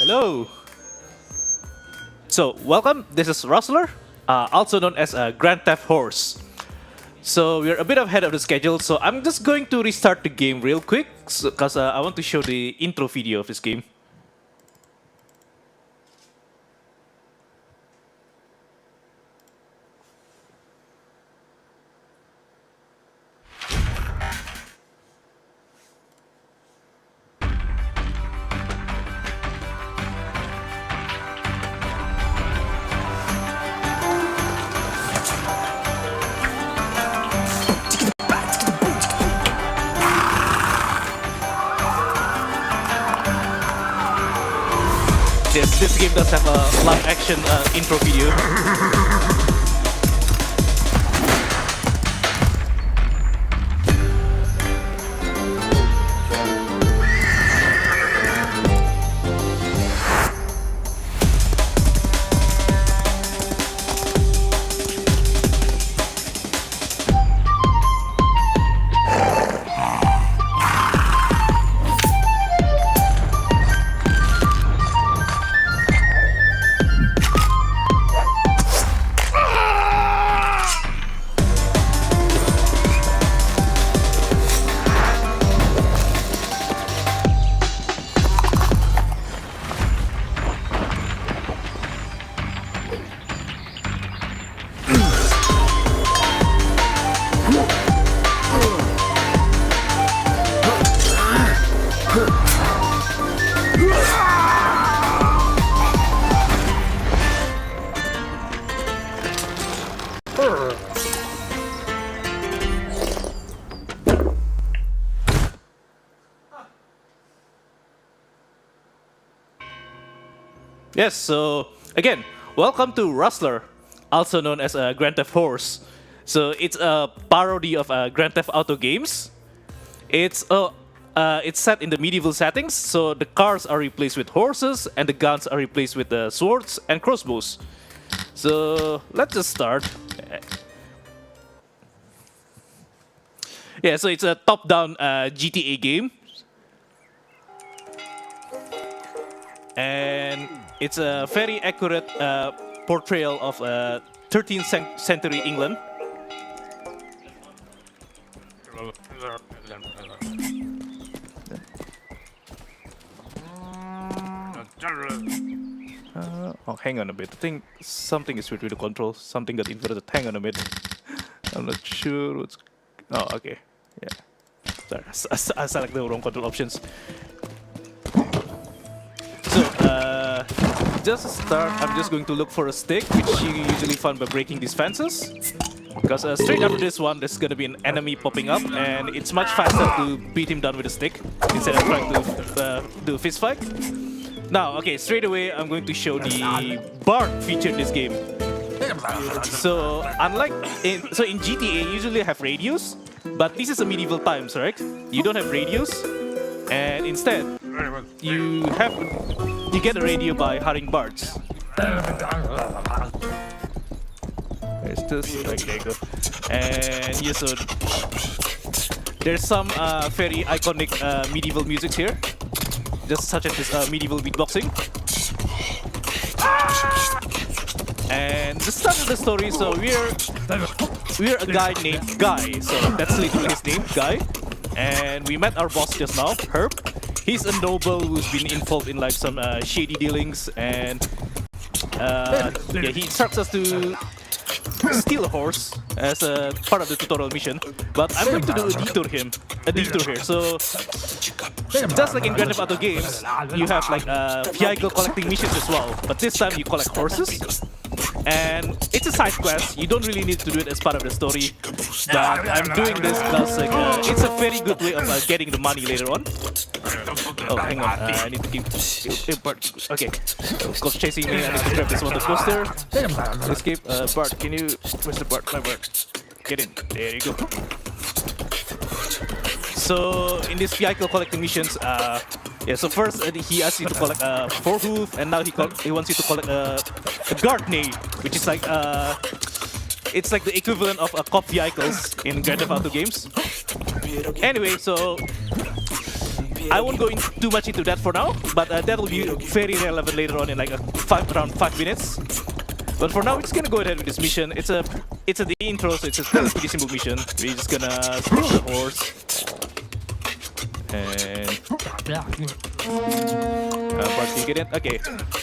Hello. So, welcome. This is Rustler, also known as Grand Theft Horse. So, we're a bit ahead of the schedule, so I'm just going to restart the game real quick, because I want to show the intro video of this game. This game does have a live action intro video. Yes, so again, welcome to Rustler, also known as Grand Theft Horse. So it's a parody of Grand Theft Auto games. It's set in the medieval settings, so the cars are replaced with horses and the guns are replaced with swords and crossbows. So let's just start. Yeah, so it's a top-down GTA game. And it's a very accurate portrayal of 13th century England. Oh, hang on a bit. I think something is weird with the controls. Something got inverted. Hang on a bit. I'm not sure what's... Oh, okay. Yeah. Sorry, I select the wrong control options. So, just to start, I'm just going to look for a stick, which you usually find by breaking these fences. Because straight after this one, there's gonna be an enemy popping up, and it's much faster to beat him down with a stick instead of trying to do a fist fight. Now, okay, straight away, I'm going to show the Bard feature in this game. So, in GTA, you usually have radios, but this is a medieval times, right? You don't have radios, and instead, you get a radio by hiring bards. There's this, okay, there you go. And yeah, so there's some very iconic medieval music here, just such as this medieval beatboxing. And the start of the story, so we're a guy named Guy, so that's literally his name, Guy. And we met our boss just now, Herb. He's a noble who's been involved in like some shady dealings, and yeah, he instructs us to steal a horse as a part of the tutorial mission. But I'm going to do a detour here. So just like in Grand Theft Auto games, you have like vehicle collecting missions as well. But this time you collect horses. And it's a side quest. You don't really need to do it as part of the story. But I'm doing this because like, it's a very good way of getting the money later on. Oh, hang on. I need to keep... Okay. Coach chasing me. I need to grab this one, the poster. Escape. Bart, can you... Where's the Bart? My Bart. Get in. There you go. So in this vehicle collecting missions, yeah. So first he asks you to collect a 4-hoof, and now he wants you to collect a guard nade, which is like it's like the equivalent of cop vehicles in Grand Theft Auto games. Anyway, so I won't go too much into that for now, but that will be very relevant later on in like around 5 minutes. But for now, we're just gonna go ahead with this mission. It's the intro, so it's a pretty simple mission. We're just gonna steal the horse. And part you get it? Okay.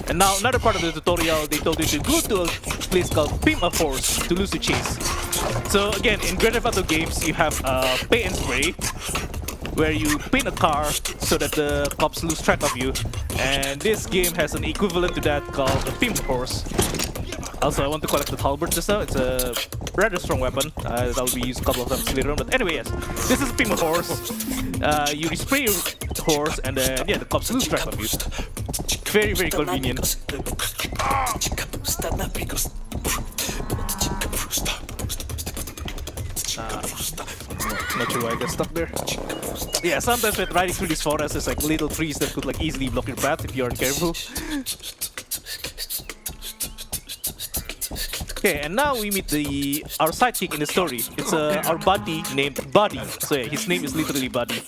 And now another part of the tutorial, they told you to go to a place called Pimp a Horse to lose the chase. So again, in Grand Theft Auto games, you have pay and spray, where you paint a car so that the cops lose track of you. And this game has an equivalent to that called a Pimp Horse. Also, I want to collect the halberd just now. It's a rather strong weapon that will be used a couple of times later on. But anyway, yes, this is a Pimp Horse. You spray your horse, and then yeah, the cops lose track of you. Very, very convenient. Not sure why I got stuck there. Yeah, sometimes when riding through this forest, there's like little trees that could like easily block your path if you aren't careful. Okay, and now we meet our sidekick in the story. It's our buddy named Buddy. So yeah, his name is literally Buddy.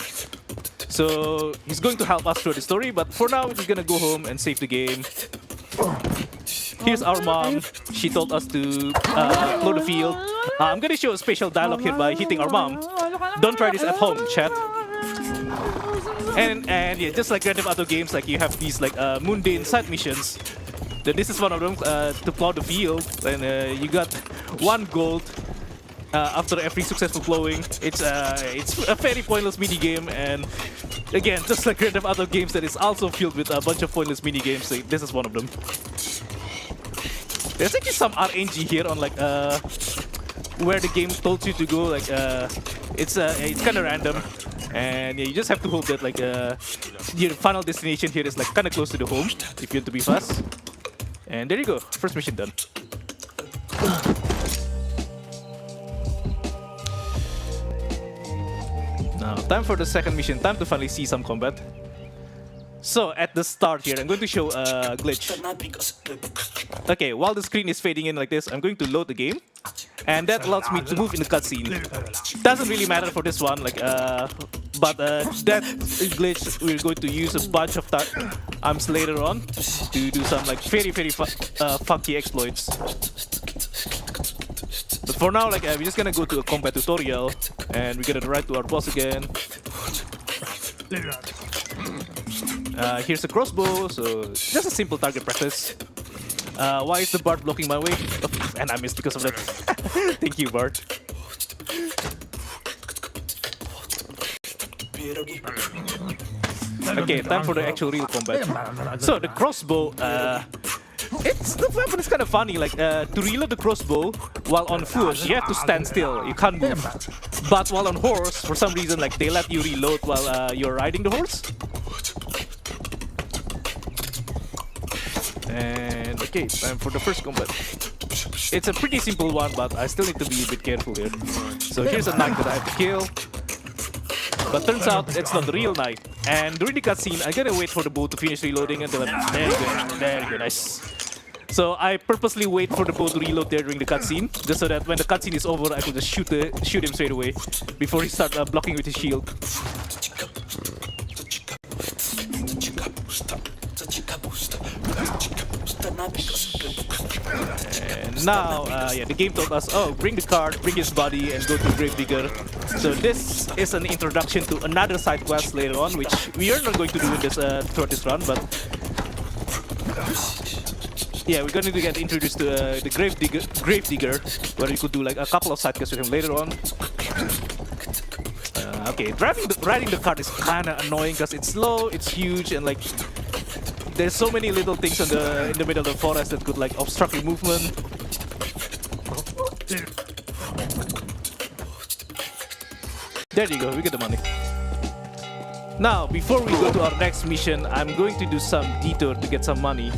So he's going to help us through the story, but for now we're just gonna go home and save the game. Here's our mom. She told us to explore the field. I'm gonna show a special dialogue here by hitting our mom. Don't try this at home, chat. And yeah, just like Grand Theft Auto games, like you have these like mundane side missions. Then this is one of them to plow the field, and you got 1 gold after every successful plowing. It's a very pointless mini game, and again, just like Grand Theft Auto games, that is also filled with a bunch of pointless mini games. So this is one of them. There's actually some RNG here on like where the game told you to go. Like it's kind of random, and yeah, you just have to hope that like your final destination here is like kind of close to the home if you want to be fast. And there you go, first mission done. Now, time for the second mission, time to finally see some combat. So, at the start here, I'm going to show a glitch. Okay, while the screen is fading in like this, I'm going to load the game. And that allows me to move in the cutscene. Doesn't really matter for this one, like, but that glitch we're going to use a bunch of times later on to do some like very funky exploits. But for now, like, we're just gonna go to a combat tutorial, and we're gonna ride to our boss again. Here's a crossbow, so just a simple target practice. Why is the Bard blocking my way? Oh, and I missed because of that. Thank you, Bard. Okay, time for the actual real combat. So the crossbow, the weapon is kind of funny. Like to reload the crossbow while on foot, you have to stand still. You can't move. But while on horse, for some reason, like they let you reload while you're riding the horse. And okay, time for the first combat. It's a pretty simple one, but I still need to be a bit careful here. So here's a knight that I have to kill. But turns out it's not the real knight. And during the cutscene, I gotta wait for the bow to finish reloading until there you go, nice. So I purposely wait for the bow to reload there during the cutscene, just so that when the cutscene is over, I could just shoot him straight away before he starts blocking with his shield. And now, yeah, the game told us, oh, bring the card, bring his body, and go to Gravedigger. So this is an introduction to another side quest later on, which we are not going to do in this throughout this run, but yeah, we're going to get introduced to the Gravedigger, where you could do like a couple of side quests with him later on. Okay, riding the cart is kind of annoying because it's slow, it's huge, and like there's so many little things in the middle of the forest that could like obstruct your movement. There you go, we get the money. Now, before we go to our next mission, I'm going to do some detour to get some money.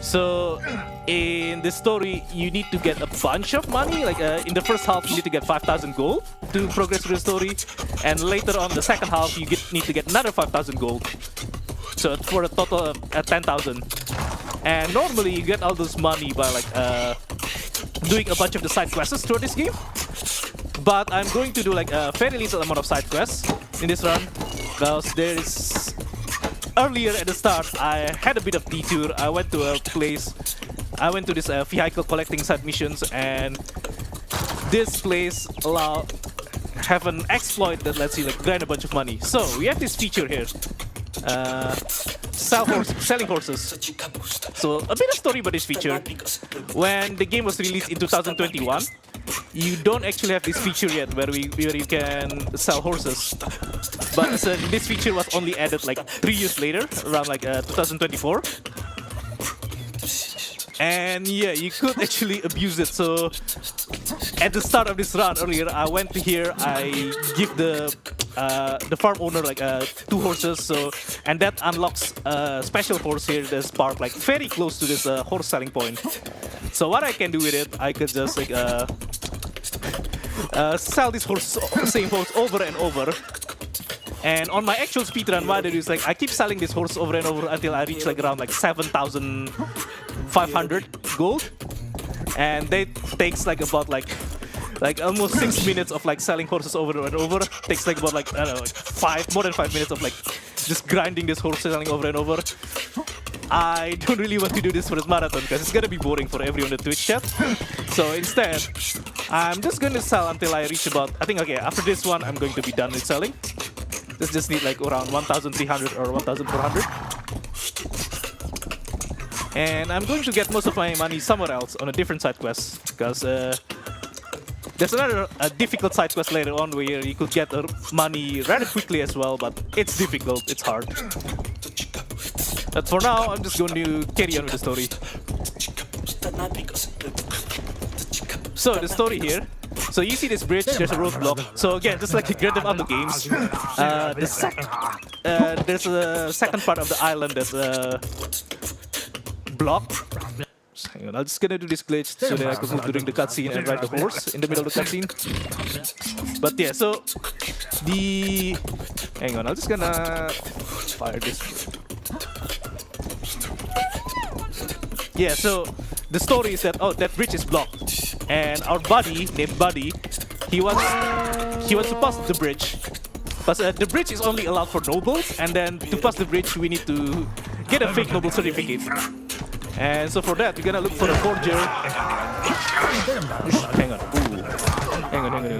So in the story, you need to get a bunch of money. Like in the first half, you need to get 5,000 gold to progress through the story, and later on the second half, you need to get another 5,000 gold. So for a total of 10,000. And normally you get all this money by like doing a bunch of the side quests through this game. But I'm going to do like a very little amount of side quests in this run, because there is earlier at the start I had a bit of detour. I went to a place, I went to this vehicle collecting side missions, and this place have an exploit that lets you like grind a bunch of money. So we have this feature here. Selling horses. So a bit of story about this feature. When the game was released in 2021, you don't actually have this feature yet where you can sell horses. But this feature was only added like 3 years later, around like 2024. And yeah, you could actually abuse it. So at the start of this run earlier, I went here, I give the farm owner like 2 horses, so and that unlocks a special horse here that's parked like very close to this horse selling point. So what I can do with it, I could just like sell this same horse over and over. And on my actual speedrun, what I do is like I keep selling this horse over and over until I reach like around like 7,500 gold, and that takes like about like almost 6 minutes of like selling horses over and over. Takes like about like I don't know, like more than 5 minutes of like just grinding this horse selling over and over. I don't really want to do this for this marathon because it's gonna be boring for everyone in the Twitch chat. So instead, I'm just gonna sell until I reach about, I think, okay, after this one, I'm going to be done with selling. Let's just need like around 1,300 or 1,400. And I'm going to get most of my money somewhere else on a different side quest, because there's another difficult side quest later on where you could get money rather quickly as well, but it's difficult, it's hard. But for now, I'm just going to carry on with the story. So the story here. So you see this bridge, there's a roadblock. So again, just like the Grand Theft Auto games, there's a second part of the island that's blocked. Hang on, I'm just gonna do this glitch so that I can move during the cutscene and ride the horse in the middle of the cutscene. But yeah, so hang on, I'm just gonna fire this. Yeah, so the story is that that bridge is blocked, and our buddy named Buddy, he wants to pass the bridge, but the bridge is only allowed for nobles, and then to pass the bridge we need to get a fake noble certificate. And so for that we're gonna look for a forger. Hang on, hang on.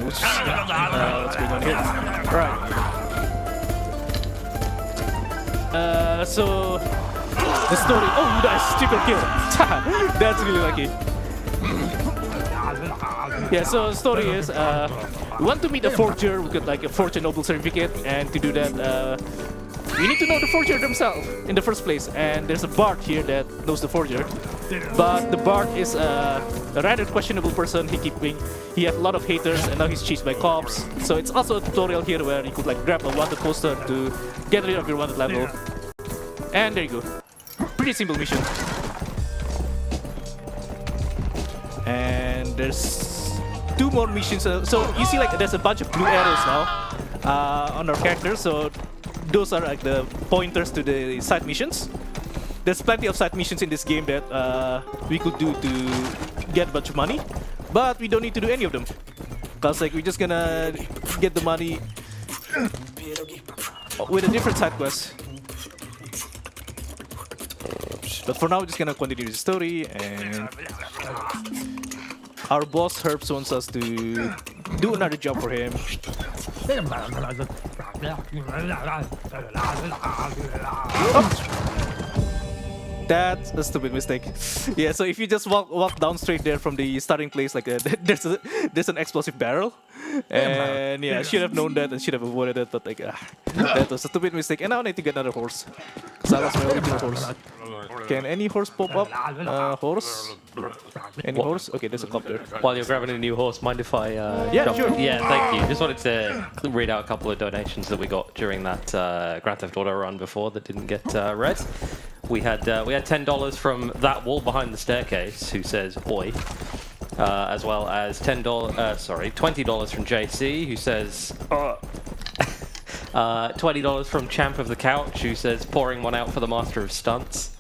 What's going on here? Right. So the story. Oh, nice, triple kill. That's really lucky. Yeah, so the story is we want to meet a forger. We got like a forger noble certificate, and to do that, we need to know the forger themselves in the first place. And there's a bard here that knows the forger, but the bard is a rather questionable person. He has a lot of haters, and now he's chased by cops. So it's also a tutorial here where you could like grab a wanted poster to get rid of your wanted level. And there you go. Pretty simple mission. And there's 2 more missions. So you see like there's a bunch of blue arrows now on our character. So those are like the pointers to the side missions. There's plenty of side missions in this game that we could do to get a bunch of money, but we don't need to do any of them, because like we're just gonna get the money with a different side quest. But for now, we're just gonna continue the story, and our boss Herbs wants us to do another job for him. That's a stupid mistake. Yeah, so if you just walk down straight there from the starting place, like there's an explosive barrel, and yeah, I should have known that and should have avoided it. But like that was a stupid mistake. And now I need to get another horse. So I lost my original horse. Can any horse pop up? Horse? Any horse? Okay, there's a copter. While you're grabbing a new horse, mind if I yeah, jump? sure. Yeah, thank you. Just wanted to read out a couple of donations that we got during that Grand Theft Auto run before that didn't get read. We had $10 from that wall behind the staircase, who says "Oi," as well as $20 from JC, who says $20 from Champ of the Couch, who says pouring one out for the Master of Stunts.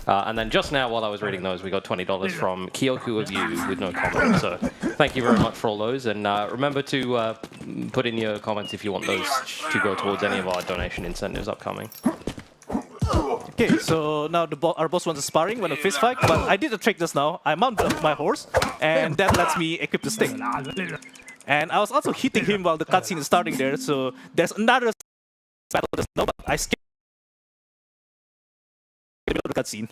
And then just now, while I was reading those, we got $20 from Kyoku of You with no comment. So thank you very much for all those. And remember to put in your comments if you want those to go towards any of our donation incentives upcoming. Okay, so now our boss wants a sparring, want a fist fight, but I did a trick just now. I mounted my horse, and that lets me equip the stick. And I was also hitting him while the cutscene is starting there, so there's another battle just now, but I skipped the cutscene.